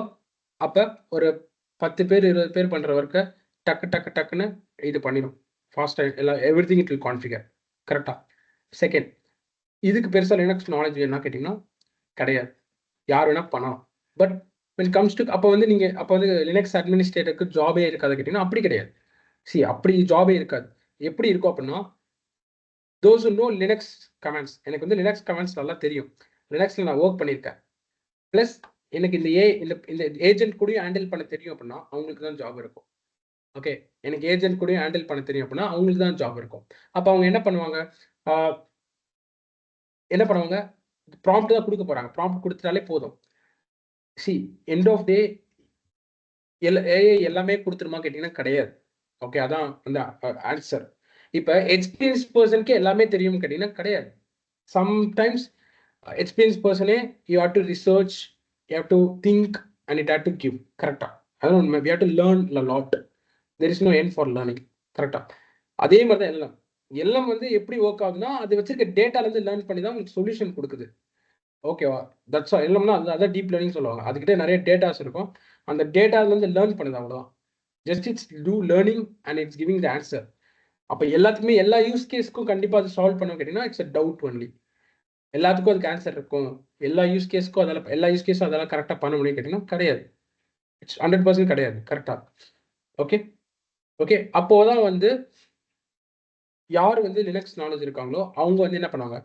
அப்போ ஒரு 10 பேர் 20 பேர் பண்ணுற ஒர்க்கை டக்குன்னு இது பண்ணிடும் ஃபாஸ்ட்டாக. எல்லாம் every thing it will configure கரெக்டாக. செகண்ட், இதுக்கு பெருசாக லினக்ஸ் நாலேஜ் வேணும்னா கேட்டிங்கன்னா கிடையாது, யார் வேணால் பண்ணலாம். பட் when comes to அப்போ வந்து நீங்கள் அப்போ வந்து லினக்ஸ் அட்மினிஸ்ட்ரேட்டருக்கு ஜாபே இருக்காது கேட்டிங்கன்னா அப்படி கிடையாது. அப்படி ஜாபே இருக்காது. எப்படி இருக்கும் அப்படின்னா those who know Linux comments, எனக்கு வந்து லினக்ஸ் கமெண்ட்ஸ் நல்லா தெரியும், லினக்ஸில் நான் ஒர்க் பண்ணியிருக்கேன், ப்ளஸ் எனக்கு இந்த ஏஜென்ட் கூடயும் ஹேண்டில் பண்ண தெரியும் அப்படின்னா அவங்களுக்கு தான் ஜாப் இருக்கும். ஓகே, எனக்கு ஏஜென்ட் கூடயும் ஹேண்டில் பண்ண தெரியும் அப்படின்னா அவங்களுக்கு தான் ஜாப் இருக்கும். அப்போ அவங்க என்ன பண்ணுவாங்க, ப்ராம்ப்ட் தான் கொடுக்க போறாங்க. ப்ராம்ப்ட் கொடுத்துட்டாலே போதும். எண்ட் ஆஃப் டே ஏஐ எல்லாமே கொடுத்துருமா கேட்டிங்கன்னா கிடையாது. ஓகே, அதான் அந்த ஆன்சர். இப்போ எக்ஸ்பீரியன்ஸ் பர்சனுக்கு எல்லாமே தெரியும் கேட்டிங்கன்னா கிடையாது. சம்டைம்ஸ் எக்ஸ்பீரியன்ஸ் பர்சனே you have to research, you have to think and it have to give. கரெக்டாக, அதான் உண்மை. We have to learn a lot. There is no end for learning. கரெக்டாக, அதே மாதிரி தான் எல்லாம் வந்து எப்படி ஒர்க் ஆகுதுன்னா அது வச்சிருக்க டேட்டாலேருந்து லேர்ன் பண்ணி தான் உங்களுக்கு சொல்யூஷன் கொடுக்குது. ஓகேவா, தட்ஸ் ஆல். எல்லாம்னா அதான் டீப் லேர்னிங் சொல்லுவாங்க. அதுக்கிட்ட நிறைய டேட்டாஸ் இருக்கும், அந்த டேட்டாலேருந்து லேர்ன் பண்ணுது, அவ்வளோதான். Just it's do learning and it's giving the answer. அப்போ எல்லாத்துக்குமே எல்லா யூஸ் கேஸ்க்கும் கண்டிப்பாக அது சால்வ் பண்ண கேட்டிங்கன்னா இட்ஸ் அ டவுட் ஒன்லி. எல்லாத்துக்கும் அதுக்கு ஆன்சர் இருக்கும், எல்லா யூஸ் கேஸ்க்கும் அதெல்லாம் கரெக்டாக பண்ண முடியும் கேட்டிங்கன்னா கிடையாது. இட்ஸ் 100% கிடையாது. கரெக்டாக. ஓகே, அப்போதான் வந்து யார் வந்து லினக்ஸ் நாலேஜ் இருக்காங்களோ அவங்க வந்து என்ன பண்ணுவாங்க,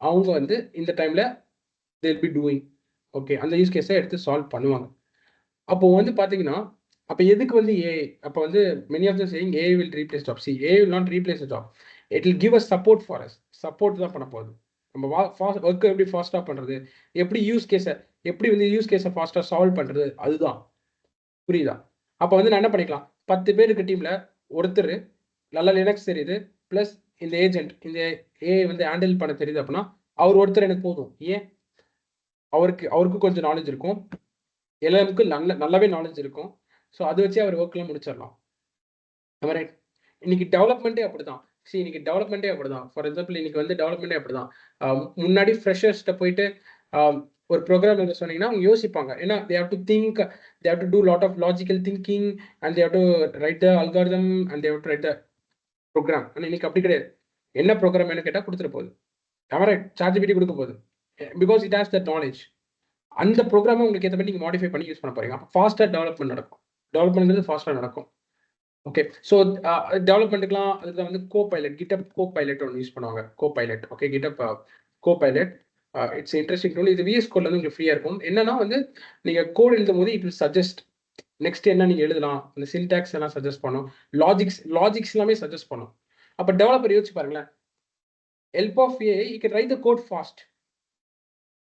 அவங்க வந்து இந்த டைம்ல they'll be doing. ஓகே, அந்த யூஸ் கேஸை எடுத்து சால்வ் பண்ணுவாங்க. அப்போ வந்து பார்த்தீங்கன்னா அப்போ எதுக்கு வந்து ஏஐ, அப்போ வந்து many of them saying AI will replace job. AI will not replace a job. It will give us support for us. Support தான் பண்ண போகுது. நம்ம ஒர்க்கை எப்படி ஃபாஸ்ட்டாக பண்ணுறது, எப்படி வந்து யூஸ் கேஸை ஃபாஸ்ட்டாக சால்வ் பண்ணுறது, அதுதான். புரியுதா? அப்போ வந்து நான் என்ன பண்ணிக்கலாம், 10 பேர் இருக்க டீமில் ஒருத்தர் நல்லா லினக்ஸ் தெரியுது, ப்ளஸ் இந்த ஏஜென்ட் இந்த ஏஐ வந்து ஹேண்டில் பண்ண தெரியுது அப்படின்னா அவர் ஒருத்தர் எனக்கு போதும். ஏன், அவருக்கு கொஞ்சம் நாலேஜ் இருக்கும், LLMக்கு நல்லாவே நாலேஜ் இருக்கும். ஸோ அதை வச்சு அவர் ஒர்க்லாம் முடிச்சிடலாம். ரைட். இன்னைக்கு டெவலப்மெண்ட்டே அப்படிதான். இன்னைக்கு டெவலப்மெண்ட்டே அப்படிதான். ஃபார் எக்ஸாம்பிள் இன்னைக்கு வந்து டெவலப்மெண்ட்டே அப்படிதான். முன்னாடி ஃப்ரெஷர்ஸ்ட்ட போயிட்டு ஒரு ப்ரோக்ராம் எழுத சொன்னீங்கன்னா அவங்க யோசிப்பாங்க. ஏன்னா they have to think, they have to do lot of logical thinking and they have to write the algorithm and they have to write the program. ஆனால் இன்னைக்கு அப்படி கிடையாது. என்ன ப்ரோக்ராம் என்ன கேட்டால் கொடுத்துட்டு போகுது. ரைட். ChatGPT கொடுக்க போகுது. Because it has that knowledge. அந்த ப்ரோக்ராமை உங்களுக்கு ஏற்ற மாதிரி நீங்கள் மாடிஃபை பண்ணி யூஸ் பண்ண போறீங்க. அப்போ ஃபாஸ்ட்டாக டெவலப்மெண்ட் நடக்கும். டெவலப்மெண்ட்ங்கிறது ஃபாஸ்ட்டாக நடக்கும். ஓகே. ஸோ டெவலப்மெண்ட்டுக்குலாம் அதுக்கு வந்து கோபைலட், கிட்டப் கோபைலட் ஒன்று யூஸ் பண்ணுவாங்க. Copilot. Okay. GitHub copilot it's interesting tool. இது VS கோட்ல வந்து உங்களுக்கு ஃப்ரீயாக இருக்கும். என்னன்னா வந்து நீங்கள் கோட் எழுதும் போது இட் வில் சஜஸ்ட் நெக்ஸ்ட் என்ன நீங்கள் எழுதலாம், அந்த சின்டாக்ஸ் எல்லாம் சஜஸ்ட் பண்ணும், லாஜிக்ஸ் எல்லாமே சஜஸ்ட் பண்ணும். அப்போ டெவலப்பர் யோசிச்சு பாருங்களேன், help of AI you can write the code fast.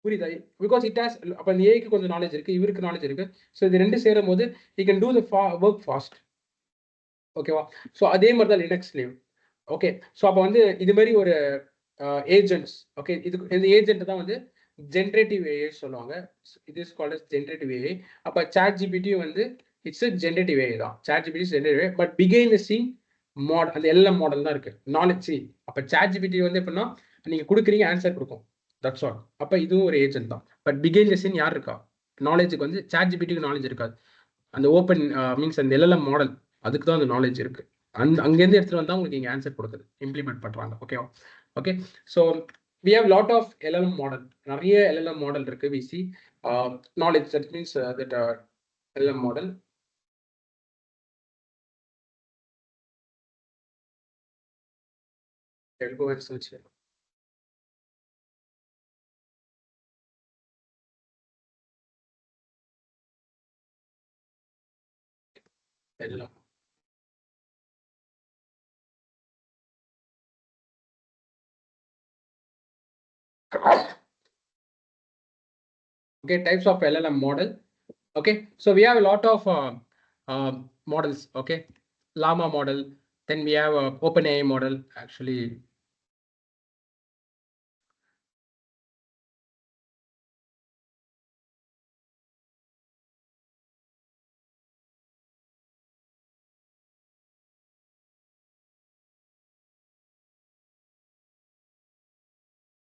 புரியுதா? பிகாஸ் இட் ஹாஸ், அப்போ இந்த ஏஐக்கு கொஞ்சம் நாலேஜ் இருக்கு, இவருக்கு நாலேஜ் இருக்கு. ஸோ இது ரெண்டு சேரும் போது you can do the work fast. ஓகேவா? ஸோ அதே மாதிரி தான் லினக்ஸ்லேயும். ஓகே. ஸோ அப்போ வந்து இது மாதிரி ஒரு ஏஜென்ட்ஸ். ஓகே. இந்த ஏஜென்ட் தான் வந்து ஜென்ரேட்டிவ் ஏஐ சொல்லுவாங்க. It is called as generative AI. அப்போ ChatGPT வந்து இட்ஸ் ஜென்ரேட்டிவ் ஏஐ தான். ChatGPT is generative AI. But behind the scene அந்த LLM மாடல் தான் இருக்கு. நாலேஜ். அப்போ ChatGPT வந்து எப்படின்னா நீங்க கொடுக்குறீங்க, ஆன்சர் கொடுக்கும். That's all. அப்போ இதுவும் ஒரு ஏஜென்ட் தான். பட் பிகைண்ட் தி சீன் யார் இருக்கா? நாலேஜுக்கு வந்து ChatGPTக்கு நாலேஜ் இருக்காது. அந்த ஓப்பன் மீன்ஸ் அந்த LLM மாடல், அதுக்கு தான் அந்த நாலேஜ் இருக்கு. அங்கேருந்து எடுத்துட்டு வந்தா உங்களுக்கு இங்கே ஆன்சர் கொடுக்குது, இம்ப்ளிமெண்ட் பண்றாங்க. ஓகேவா? Okay. So we have lot of LLM model. நிறைய LLM மாடல் இருக்கு. we see knowledge, that means that LLM model. I'll go and search here. LLM. Okay, types of LLM model. Okay, so we have a lot of models. Okay, LLaMA model, then we have OpenAI model. Actually,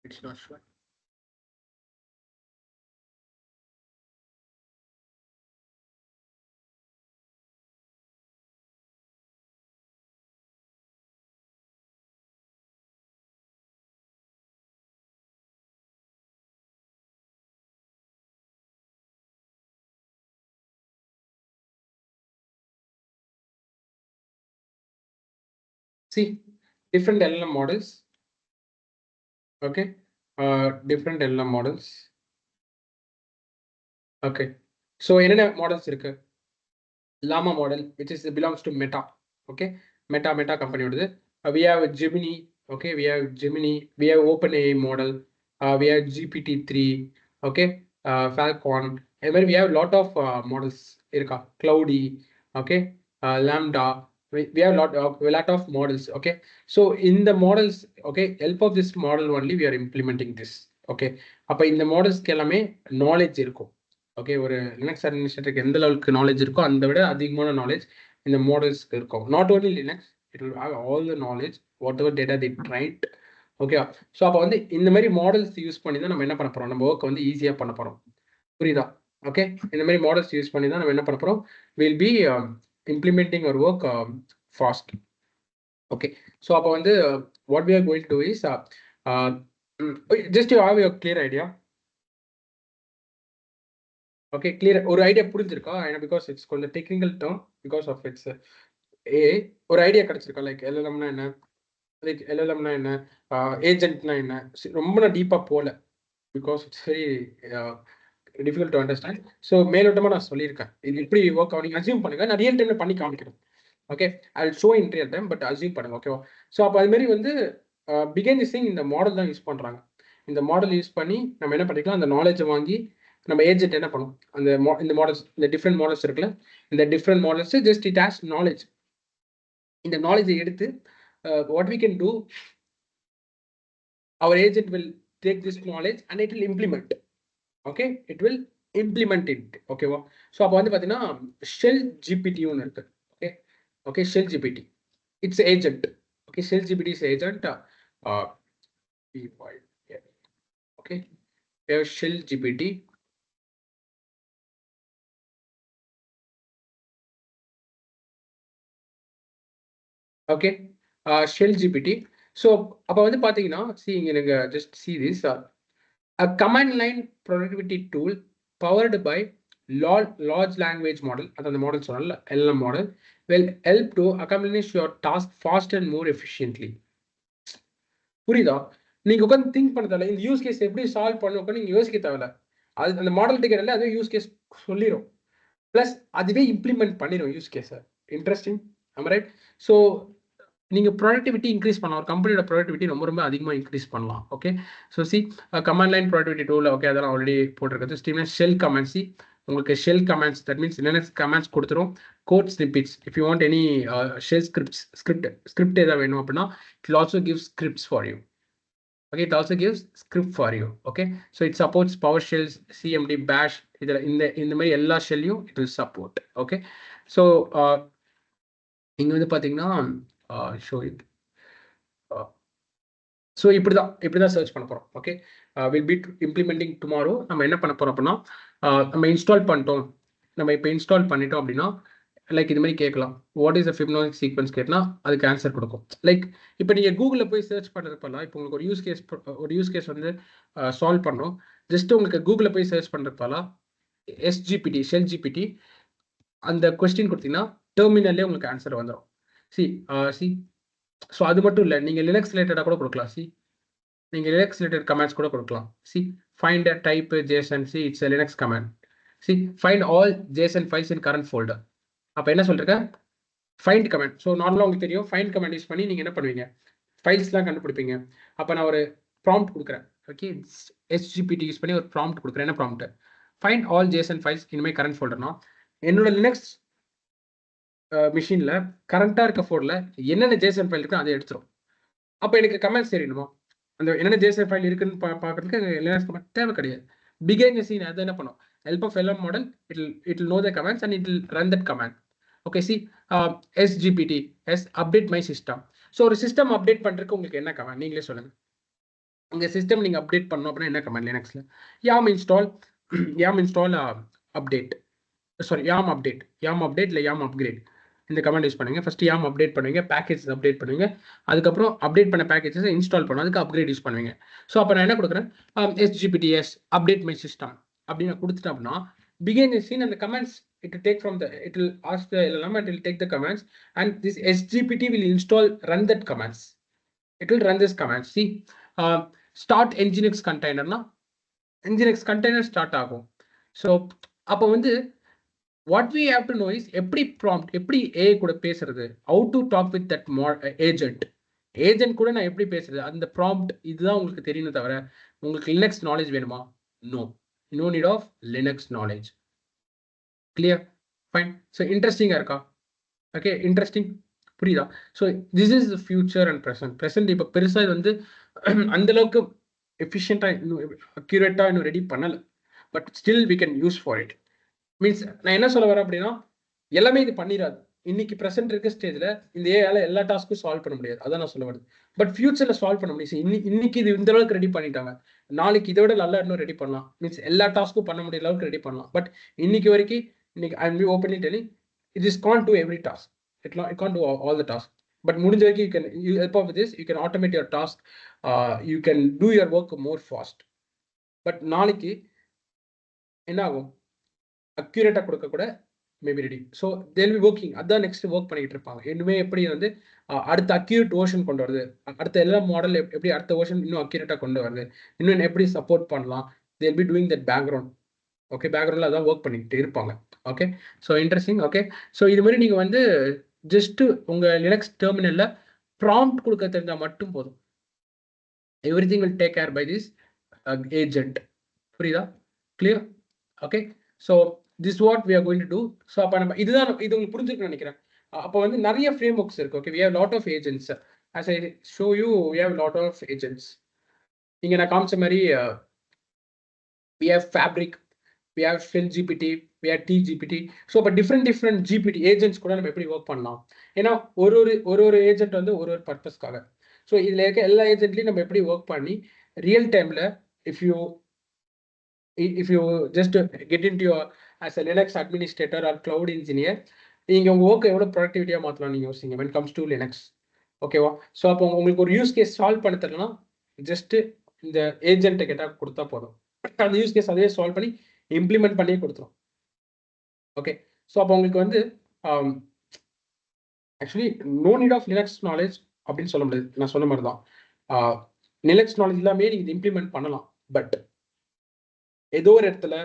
it's not sure. See, different LLM models. Okay, different LLM models. Okay, so என்னென்ன models இருக்கு? LLaMA model, which is belongs to Meta. Okay, Meta company ஓடுது. We have Gemini. Okay, we have Gemini. We have OpenAI model. We have GPT-3. Okay, Falcon. And we have lot of models இருக்கா. Claude. Okay, Lambda. We have lot of models. Okay, so in the models, okay, help of this model only we are implementing this. Okay, அப்ப இந்த மாடல்ஸ்க்கு எல்லாமே knowledge இருக்கும். Okay, ஒரு Linux அட்மினிஸ்ட்ரேட்டருக்கு எந்த லெவலுக்கு knowledge இருக்கோ அந்த விட அதிகமான நாலேஜ் இந்த மாடல்ஸ்க்கு இருக்கும். Not only Linux, it will have all the knowledge what ever data the drained. ஓகேவா? ஸோ அப்போ வந்து இந்த மாதிரி மாடல்ஸ் யூஸ் பண்ணி தான் நம்ம என்ன பண்ண போறோம், நம்ம ஒர்க் வந்து ஈஸியாக பண்ண போறோம். புரியுதா? ஓகே, இந்த மாதிரி மாடல்ஸ் யூஸ் பண்ணி தான் நம்ம என்ன பண்ண போறோம், will be implementing our work fast. Okay, so அப்போ வந்து what we are going to is just you have your clear idea. Okay, clear ஒரு ஐடியா புரிஞ்சிருக்கா? ஏன்னா பிகாஸ் இட்ஸ் கொஞ்சம் technical term, because of it's ஒரு ஐடியா கிடைச்சிருக்கா? Like LLMனா என்ன, லைக் LLMனா என்ன, ஏஜென்ட்னா என்ன? ரொம்ப நான் டீப்பாக போகல, because it's very difficult to understand. So மேலோட்டமாக நான் சொல்லியிருக்கேன் இது இப்படி ஒர்க் ஆகும், நீங்கள் அசியூம் பண்ணுங்க. நான் ரியல் டைமில் பண்ணி காமிக்கிறேன். Okay, I will show in real time, but assume பண்ணுங்க. ஓகேவா? ஸோ அப்போ அதுமாரி வந்து பிகைன் தி சீன் இந்த மாடல் தான் யூஸ் பண்ணுறாங்க. இந்த மாடல் யூஸ் பண்ணி நம்ம என்ன பண்ணிக்கலாம், அந்த நாலேஜை வாங்கி நம்ம ஏஜென்ட் என்ன பண்ணும், அந்த இந்த மாடல்ஸ், இந்த டிஃப்ரெண்ட் மாடல்ஸ் இருக்குல்ல, இந்த different models just it has knowledge. இந்த நாலேஜை எடுத்து what we can do, our agent will take this knowledge and it will implement. Okay, it will implement it. ஓகேவா? ஸோ அப்போ வந்து பார்த்தீங்கன்னா ஷெல் ஜிபிடி ஒன்று இருக்கு. Okay okay shell GPT it's agent. Okay shell GPT is agent. Okay shell GPT. Okay shell GPT. So அப்போ வந்து பார்த்தீங்கன்னா இங்கே நீங்கள் just see this a command line productivity tool powered by large language model, the model சொன்னல LLM model, will help to accomplish your task faster and more efficiently. புரியுதா? நீங்க உட்காந்து think பண்ண தேவையில்ல, இந்த யூஸ் கேஸ் எப்படி சால்வ் பண்ணுவோம் நீங்க யோசிக்க தேவையில்ல. அது அந்த மாடல் டிக்கெட்ல அதுவே யூஸ் கேஸ் சொல்லிடும், பிளஸ் அதுவே இம்ப்ளிமெண்ட் பண்ணிடும் யூஸ் கேஸை. Interesting, right? ஸோ நீங்க ப்ரொடக்டிவிட்டி இன்க்ரீஸ் பண்ணலாம், ஒரு கம்பெனியோட ப்ரொடக்டிவிட்டி ரொம்ப ரொம்ப அதிகமாக இன்க்ரீஸ் பண்ணலாம். Okay so command line productivity tool. Okay அதெல்லாம் ஆல்ரெடி போட்டிருக்கிறது. ஸ்டீம்னா ஷெல் கமெண்ட்ஸ். உங்களுக்கு ஷெல் கமெண்ட்ஸ், தட் மீன்ஸ் என்னென்ன கமெண்ட்ஸ் கொடுத்துரும், code snippets. If you want any shell script ஏதாவது வேணும் அப்படின்னா it also gives scripts for you. Okay, it also gives script for you. Okay, so it supports PowerShell, CMD, Bash. இந்த மாதிரி எல்லா ஷெல்லையும் it will support. Okay, so இங்க வந்து பார்த்தீங்கன்னா show it. So இப்படிதான் சர்ச் பண்ண போகிறோம். Okay will be implementing tomorrow. நம்ம என்ன பண்ண போகிறோம் அப்படின்னா நம்ம இன்ஸ்டால் பண்ணிட்டோம். நம்ம இப்போ இன்ஸ்டால் பண்ணிட்டோம் அப்படின்னா லைக் இது மாதிரி கேட்கலாம், what is the Fibonacci sequence கேட்டால் அதுக்கு ஆன்சர் கொடுக்கும். லைக் இப்போ நீங்கள் கூகுளில் போய் சர்ச் பண்ணுறதுப்பெல்லாம், இப்போ உங்களுக்கு ஒரு யூஸ் கேஸ் வந்து சால்வ் பண்ணோம், ஜஸ்ட் உங்களுக்கு கூகுளில் போய் சர்ச் பண்ணுறதுப்பெல்லாம் எஸ்ஜிபிடி ஷெல் ஜிபிடி அந்த கொஸ்டின் கொடுத்தீங்கன்னா டெர்மினல்லே உங்களுக்கு ஆன்சர் வந்துடும். சி ஸோ அது மட்டும் இல்லை, நீங்கள் லினக்ஸ் ரிலேட்டடாக கூட கொடுக்கலாம். நீங்கள் லினக்ஸ் ரிலேட்டட் கமெண்ட்ஸ் கூட கொடுக்கலாம். Find a type Jason. It's a Linux comment. Find all Jason files in current folder. அப்போ என்ன சொல்லிருக்கேன், ஃபைண்ட் கமெண்ட். ஸோ நார்மலாக உங்களுக்கு தெரியும், ஃபைண்ட் கமெண்ட் யூஸ் பண்ணி நீங்கள் என்ன பண்ணுவீங்க, ஃபைல்ஸ்லாம் கண்டுபிடிப்பீங்க. அப்போ நான் ஒரு ப்ராம்ப்ட் கொடுக்குறேன். ஓகே எஸ்ஜிபிடி யூஸ் பண்ணி ஒரு ப்ராம்ப்ட் கொடுக்குறேன். என்ன prompt, find all Jason files இனிமேல் கரண்ட் ஃபோல்டர்னா என்னோட லினக்ஸ் மிஷினில் கரண்ட்டாக இருக்க ஃபோல்டரில் என்னென்ன ஜேசன் ஃபைல் இருக்குன்னு அதை எடுத்துரும். அப்போ எனக்கு கமெண்ட்ஸ் தெரியணுமா, அந்த என்னென்ன ஜேசன் ஃபைல் இருக்குன்னு பார்க்கறதுக்கு லினக்ஸ் கமெண்ட் தேவை கிடையாது. பிகைன் தி சீன் அதை என்ன பண்ணும், help of LLM model, it will know the commands and it will run that command. Okay, SGPT, update my system. So ஒரு சிஸ்டம் அப்டேட் பண்றதுக்கு உங்களுக்கு என்ன கமாண்ட் நீங்களே சொல்லுங்க. உங்க சிஸ்டம் நீங்க அப்டேட் பண்ணணும் அப்படின்னா என்ன command லினக்ஸ்ல, yam install update, sorry yam update இல்ல yam upgrade. இந்த கமாண்ட் யூஸ் பண்ணுங்க. ஃபர்ஸ்ட் yam அப்டேட் பண்ணுவீங்க, பேக்கேஜஸ் அப்டேட் பண்ணுவீங்க, அதுக்கப்புறம் அப்டேட் பண்ண பேக்கேஜஸ் இன்ஸ்டால் பண்ணும், அதுக்கு அப்கிரேட் யூஸ் பண்ணுவீங்க. ஸோ அப்போ நான் என்ன கொடுக்குறேன், SGPTS update my system அப்படின்னு கொடுத்துட்டேன் அப்படின்னா begin the scene and the commands it will take from the, it will ask the LLM and it will take the commands and this SGPT will install, run that commands. It will run this command. Start nginx container na nginx container start ஆகும். So அப்போ வந்து what we have to know is எப்படி prompt, எப்படி A கூட பேசுறது, how to talk with that agent கூட நான் எப்படி பேசுறது, அந்த prompt இதுதான் உங்களுக்கு தெரியணும். தவிர உங்களுக்கு லினக்ஸ் நாலேஜ் வேணுமா, no need of Linux knowledge. Clear? Fine. So interesting இருக்கா? Okay, interesting. புரியுதா? So this is the future and present. இப்போ பெருசா இது வந்து அந்த அளவுக்கு எஃபிஷியண்டா இன்னும் அக்யூரேட்டா இன்னும் ரெடி பண்ணல, but still we can use for it. Means நான் என்ன சொல்ல வரேன் அப்படின்னா எல்லாமே இது பண்ணிடாது. இன்னைக்கு ப்ரெசென்ட் இருக்க ஸ்டேஜ்ல இந்த ஏஆல எல்லா டாஸ்க்கும் சால்வ் பண்ண முடியாது, அதான் நான் சொல்ல வருது. பட் ஃபியூச்சர்ல சால்வ் பண்ண முடியும். இன்னைக்கு இது இந்த அளவுக்கு ரெடி பண்ணிட்டாங்க, நாளைக்கு இதை விட நல்லா இன்னும் ரெடி பண்ணலாம். மீன்ஸ் எல்லா டாஸ்க்கும் பண்ண முடியாத அளவுக்கு ரெடி பண்ணலாம். பட் இன்னைக்கு வரைக்கும் I am openly telling it is can't to every task, it can't to all the task. But முடிஞ்ச வரைக்கும் you help of this, you can automate your task, you can do your work more fast. But நாளைக்கு என்ன ஆகும், accurate கொடுக்க கூட maybe ready. So they'll be working, அதான் next work பண்ணிட்டு இருப்பாங்க. இன்னுமே எப்படி வந்து அடுத்த அக்யூரேட் வெர்ஷன் கொண்டு வருது, அடுத்த எல்லா மாடல் எப்படி அடுத்த வெர்ஷன் இன்னும் அக்யூரேட்டா கொண்டு வருது, இன்னும் எப்படி சப்போர்ட் பண்ணலாம், they'll be doing that background. Okay, பேக்ரவுண்ட்ல அதான் ஒர்க் பண்ணிட்டு இருப்பாங்க. Okay, so interesting. Okay, so இது மாதிரி நீங்க வந்து ஜஸ்ட் உங்க லினக்ஸ் டெர்மினல்ல ப்ராம்ப்ட் கொடுக்க தெரிஞ்சா மட்டும் போதும். Everything will take care by this agent. புரியுதா? Clear? Okay, so this what we are going to do. So அப்ப நம்ம இது உங்களுக்கு புரிஞ்சிருக்குன்னு நினைக்கிறேன். அப்போ வந்து நிறைய ஃப்ரேம் ஒர்க்ஸ் இருக்கு. Okay, we have lot of agents. As I show you, we have lot of agents. இங்க நான் காமிச்ச மாதிரி we have Fabric. we have shell-GPT, we have tgpt. So இப்போ டிஃப்ரெண்ட் GPT ஏஜென்ட்ஸ் கூட நம்ம எப்படி ஒர்க் பண்ணலாம், ஏன்னா ஒரு ஏஜென்ட் வந்து ஒரு பர்பஸ்க்காக. ஸோ இதில் இருக்க எல்லா ஏஜென்ட்லையும் நம்ம எப்படி ஒர்க் பண்ணி ரியல் டைமில் if you just get into your as a Linux administrator or cloud engineer, நீங்கள் உங்கள் ஒர்க்கை எவ்வளோ ப்ரொடக்டிவிட்டியாக மாற்றலாம் நீங்கள் யோசிங்க when comes to லினக்ஸ். ஓகேவா? ஸோ அப்போ உங்களுக்கு ஒரு யூஸ் கேஸ் சால்வ் பண்ண தெரியலனா ஜஸ்ட் இந்த ஏஜென்ட்டை கேட்டால் கொடுத்தா போதும், அந்த யூஸ் கேஸ் அதே சால்வ் பண்ணி இம்ப்ளிமெண்ட் பண்ணியே கொடுத்துரும். ஓகே, ஸோ அப்போ உங்களுக்கு வந்து actually no need of Linux knowledge அப்படின்னு சொல்ல முடியாது. நான் சொன்ன மாதிரி தான் லினக்ஸ் நாலேஜ் இல்லாமே நீங்கள் இம்ப்ளிமெண்ட் பண்ணலாம். பட் ஏதோ ஒரு இடத்துல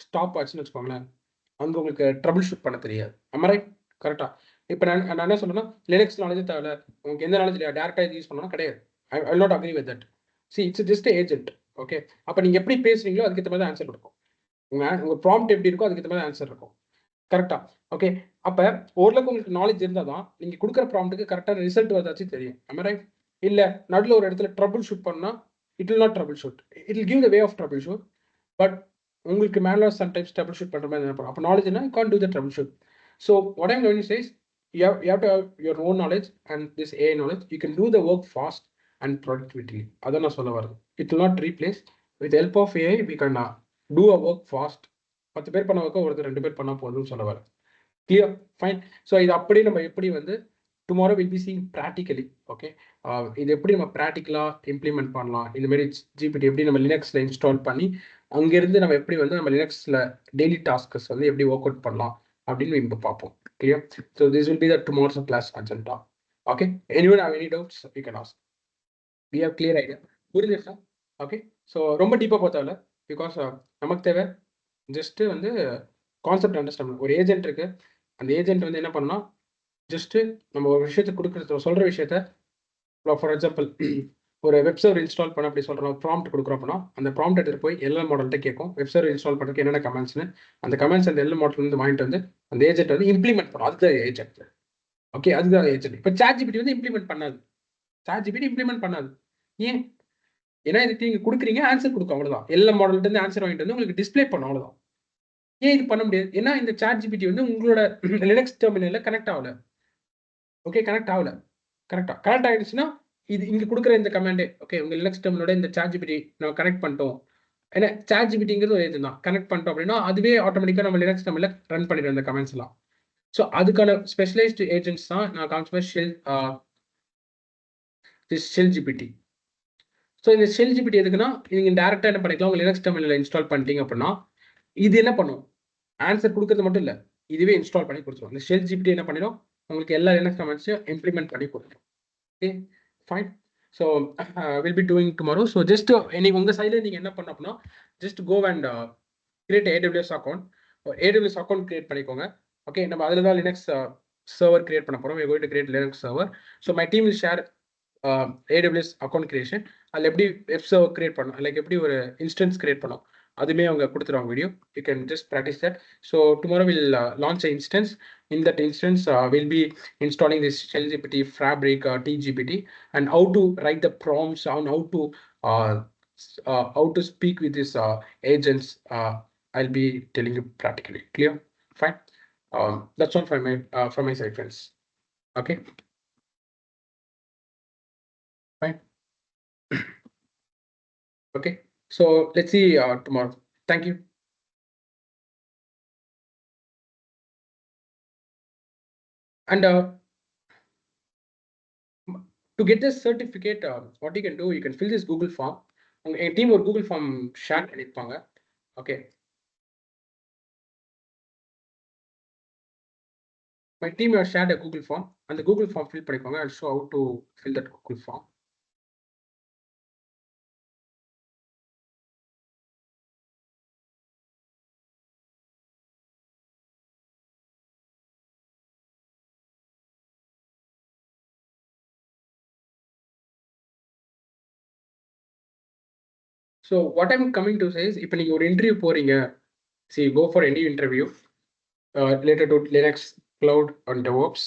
ஸ்டாப் ஆச்சுன்னு வச்சுக்கோங்களேன், அங்கே உங்களுக்கு ட்ரபிள் ஷூட் பண்ண தெரியாது. அமரை கரெக்டாக? இப்போ நான் என்ன சொல்றேன்னா லினக்ஸ் நாலேஜே தேவை, உங்களுக்கு எந்த நாலேஜ் இல்லையா டேரக்டாக இது யூஸ் பண்ணணும் கிடையாது. I not agree with that. See it's just agent. Okay, அப்போ நீங்கள் எப்படி பேசுறீங்களோ அதுக்கேற்ற மாதிரி ஆன்சர் கொடுக்கும். உங்கள் ப்ராம்ப்ட் எப்படி இருக்கோ அதுக்கேற்ற மாதிரி ஆன்சர் இருக்கும். கரெக்டா? ஓகே, அப்போ ஓரளவுக்கு உங்களுக்கு நாலேஜ் இருந்தால் தான் நீங்கள் கொடுக்குற ப்ராம்ப்ட்டுக்கு கரெக்டான ரிசல்ட் வந்தாச்சும் தெரியும். அமரை இல்லை நடுவில் ஒரு இடத்துல ட்ரபிள் ஷூட் பண்ணால் it will not troubleshoot, it will give the way of troubleshoot. But உங்களுக்கு மேலே சம்டைம்ஸ் ட்ரபிள் ஷூட் பண்ணுற மாதிரி நினைப்போம். அப்போ நாலேஜ்னா you can't do the troubleshoot. So what I'm going to say is you have to have your own knowledge and this AI knowledge. You can do the work fast and productively. அதான் நான் சொல்ல வரது. It will not replace. With the help of AI, we can do a work fast. 10 பேர் பண்ண ஒர்க்க ஒருத்தர் 2 பேர் பண்ணா போதும்னு சொல்ல வரேன். கிளியர்? ஃபைன். ஸோ இது அப்படியே நம்ம எப்படி வந்து tomorrow will be seeing practically. Okay, இது எப்படி நம்ம ப்ராக்டிக்கலாக இம்ப்ளிமெண்ட் பண்ணலாம், இந்த மாதிரி GPT எப்படி நம்ம லினக்ஸில் இன்ஸ்டால் பண்ணி அங்கேருந்து நம்ம எப்படி வந்து நம்ம லினக்ஸில் டெய்லி டாஸ்கஸ் வந்து எப்படி ஒர்க் அவுட் பண்ணலாம் அப்படின்னு இப்போ பார்ப்போம். Clear? So this will be the tomorrow's class agenda. Okay, anyone have any doubts you can ask. We have clear idea. புரியுதா? ஓகே, ஸோ ரொம்ப டீப்பாக பார்த்தால பிகாஸ் நமக்கு தேவை ஜஸ்ட் வந்து கான்செப்ட் அண்டர்ஸ்டாண்ட் பண்ணணும். ஒரு ஏஜென்ட் இருக்கு, அந்த ஏஜென்ட் வந்து என்ன பண்ணா ஜஸ்ட் நம்ம ஒரு விஷயத்தை கொடுக்குறது சொல்ற விஷயத்த, ஃபார் எக்ஸாம்பிள் ஒரு வெப் சர்வர் இன்ஸ்டால் பண்ண அப்படி சொல்கிறோம், ப்ராம்ப்ட் கொடுக்குறோம் அப்படின்னா அந்த ப்ராம்ப்ட் எடுத்துட்டு போய் LLM மாடல்கிட்ட கேட்கும் வெப் சர்வர் இன்ஸ்டால் பண்ணுறதுக்கு என்னென்ன கமெண்ட்ஸ்னு. அந்த கமெண்ட்ஸ் அந்த LLM மாடல் வந்து வாங்கிட்டு வந்து அந்த ஏஜென்ட் வந்து இம்ப்ளிமெண்ட் பண்ணும். அதுதான் ஏஜென்ட். ஓகே, அதுதான் ஏஜென்ட். இப்போ ChatGPT வந்து இம்ப்ளிமெண்ட் பண்ணாது. ChatGPT இம்ப்ளிமெண்ட் பண்ணாது. ஏன்? ஏன்னா இதுக்கு நீங்கள் கொடுக்குறீங்க, ஆன்சர் கொடுக்கும், அவ்வளோதான். LLM மாடல்கிட்ட இருந்து ஆன்சர் வாங்கிட்டு வந்து உங்களுக்கு டிஸ்பிளே பண்ணும், அவ்வளோதான். ஏன் இது பண்ண முடியாது? ஏன்னா இந்த ChatGPT வந்து உங்களோட லினக்ஸ் டெர்மினலில் கனெக்ட் ஆகல. ஓகே, கனெக்ட் ஆகல. கரெக்டாக கனெக்ட் ஆகிடுச்சுன்னா இது இங்கே கொடுக்குற இந்த கமாண்டே ஓகே உங்கள் லினக்ஸ் டெர்மினலோட இந்த ChatGPT நம்ம கனெக்ட் பண்ணிட்டோம். ஏன்னா ChatGPTங்கிறது ஒரு ஏஜென்ட் தான். கனெக்ட் பண்ணிட்டோம் அப்படின்னா அதுவே ஆட்டோமேட்டிக்காக நம்ம லினக்ஸ் டெர்மினலில் ரன் பண்ணிடுவோம் இந்த கமெண்ட்ஸ் எல்லாம். ஸோ அதுக்கான ஸ்பெஷலைஸ்டு ஏஜென்ட்ஸ் தான் நான் காமிச்ச shell-GPT. ஸோ இந்த shell-GPT எதுக்குன்னா நீங்கள் டேரெக்டாக என்ன பண்ணிக்கலாம், உங்கள் லினக்ஸ் டெர்மினலில் இன்ஸ்டால் பண்ணிட்டீங்க அப்படின்னா இது என்ன பண்ணும், ஆன்சர் கொடுக்கறது மட்டும் இல்லை, இதுவே இன்ஸ்டால் பண்ணி கொடுத்துரும். இந்த shell-GPT என்ன பண்ணிடும், உங்களுக்கு எல்லா லினக்ஸ் கமெண்ட்ஸையும் இம்ப்ளிமெண்ட் பண்ணி கொடுத்துரும். Okay, fine. So will be doing tomorrow. So just இன்னைக்கு உங்கள் சைடில் நீங்கள் என்ன பண்ண அப்படின்னா just go and create AWS account. AWS account create பண்ணிக்கோங்க. ஓகே, நம்ம அதில் தான் லினக்ஸ் சர்வர் கிரியேட் பண்ண போகிறோம். we are going to create Linux server. So my team will share AWS account creation. அதில் எப்படி வெப் சர்வர் கிரியேட் பண்ணணும், like எப்படி ஒரு இன்ஸ்டன்ஸ் கிரியேட் பண்ணோம் அதுமே அவங்க கொடுத்துருவாங்க video. You can just practice that. So tomorrow will launch a instance. In that instance, we'll be installing this shell-GPT, Fabric, tgpt, and how to write the prompts, and how to speak with these agents. I'll be telling you practically. Clear? Fine. That's all from my side, friends. Okay. Fine. Okay. So let's see tomorrow. Thank you. And to get this certificate, what you can do, you can fill this Google form. உங்க team ஒரு Google form share பண்ணிருப்பாங்க. Okay, my team has shared a Google form, and the Google form fill பண்ணிக்கோங்க. I'll show how to fill that Google form. So what I'm coming to say is, இப்போ நீங்க ஒரு interview போறீங்க, see go for any interview related to Linux, Cloud, and DevOps,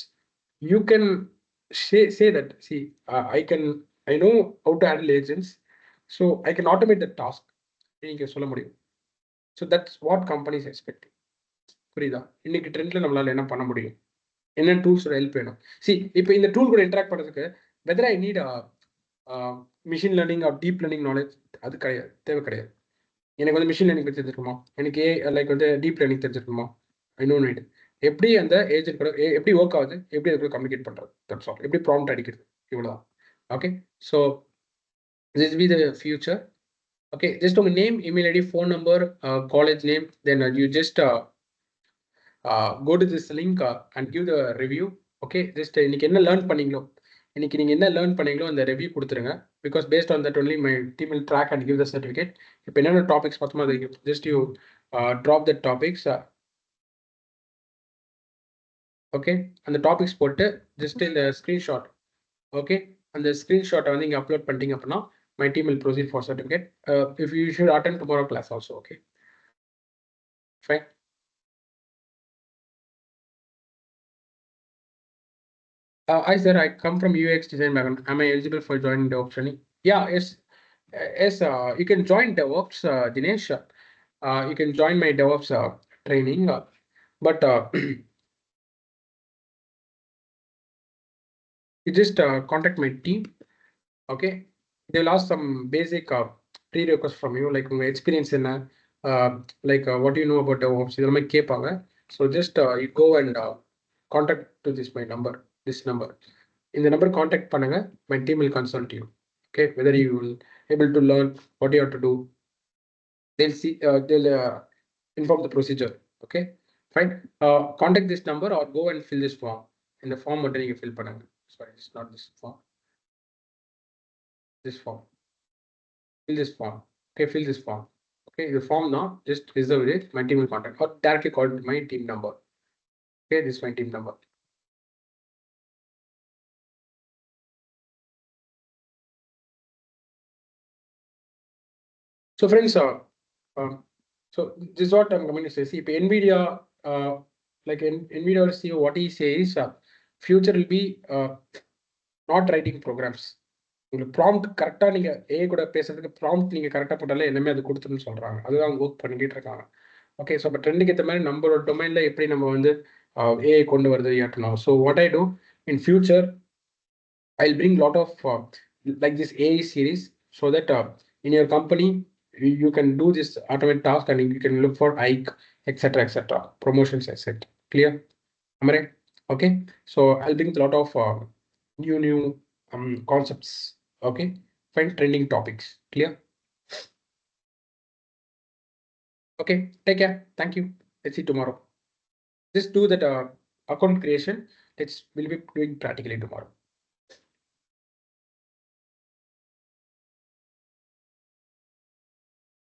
you can say that, see, I know how to handle agents, so I can automate the task. நீங்க சொல்ல முடியும். So that's what companies expect. புரியுதா? இன்னைக்கு ட்ரெண்ட்ல நம்மளால என்ன பண்ண முடியும்? என்ன டூல்ஸோட ஹெல்ப் வேணும்? இப்போ இந்த டூல் கூட இன்டராக்ட் பண்றதுக்கு whether I need machine learning R deep learning knowledge, அது கிடையாது, தேவை கிடையாது. எனக்கு வந்து மிஷின் லேர்னிங் தெரிஞ்சிருக்குமா, எனக்கு லைக் வந்து டீப் லேர்னிங் தெரிஞ்சிருக்குமா, இன்னொன்று நீட் எப்படி அந்த ஏஜென்ட் கூட எப்படி ஒர்க் ஆகுது, எப்படி அதுக்குள்ள கம்யூனிகேட் பண்றது, தட்ஸ் ஆல். எப்படி ப்ராம்ப்ட் அடிக்கிறது, இவ்வளவுதான். Okay, so this be the future. Okay, just உங்க name, email ID, phone number, college name, then you just go to this link and give the review. Okay, just இன்னைக்கு என்ன learn பண்ணீங்களோ, இன்னைக்கு நீங்க என்ன லேர்ன் பண்ணீங்களோ அந்த ரிவ்யூ கொடுத்துருங்க. Because based on that only my team will track and give the certificate. இப்போ என்னென்ன டாபிக்ஸ் பார்த்தோமோ அது just you drop the topics. Okay, அந்த டாபிக்ஸ் போட்டு ஜஸ்ட் இந்த ஸ்க்ரீன்ஷாட், ஓகே, அந்த ஸ்க்ரீன்ஷாட்டை வந்து இங்கே அப்லோட் பண்ணிட்டீங்க அப்படின்னா my team will proceed for certificate. If you should attend tomorrow class also, okay, fine. Hi sir, I come from UX design background. Am I eligible for joining DevOps training? Yeah, yes, yes. You can join DevOps, Dinesh. You can join my DevOps training, but you just contact my team. Okay, they'll ask some basic prerequisites from you, like experience in like what do you know about DevOps. They'll make கேட்பாங்க. So just you go and contact to this my number, this number. In the number contact பண்ணுங்க, my team will consult you. Okay, whether you will able to learn what you have to do. They'll see, they'll inform the procedure. Okay, fine. Contact this number or go and fill this form. In the form மட்டும் நீங்க fill பண்ணுங்க. Sorry, it's not this form. This form. Fill this form. Okay, fill this form. Okay, the form now just reserve it. My team will contact or directly call my team number. Okay, this is my team number. So friends, so this is what I'm going to say. See, NVIDIA, like NVIDIA CEO, what he says, future will be not writing programs. உங்களுக்கு prompt கரெக்டாக நீங்கள் கூட பேசுறதுக்கு prompt நீங்கள் கரெக்டாக போட்டாலே எல்லாமே அது கொடுத்துருன்னு சொல்கிறாங்க. அதுதான் அவங்க ஒர்க் பண்ணிக்கிட்டு இருக்காங்க. ஓகே, ஸோ இப்போ ட்ரெண்டுக்கு ஏற்ற மாதிரி நம்மளோட டொமைனில் எப்படி நம்ம வந்து ஏஐ கொண்டு வருது ஏற்றணும். So what I do in future, I'll bring lot of like this AI series, so that in your company you can do this automated task and you can look for hike, etc., promotions, etc. Clear? Am I right? Okay, so I'll bring a lot of new concepts. Okay, find trending topics. Clear? Okay, take care. Thank you. Let's see tomorrow. Just do that account creation. We'll be doing practically tomorrow.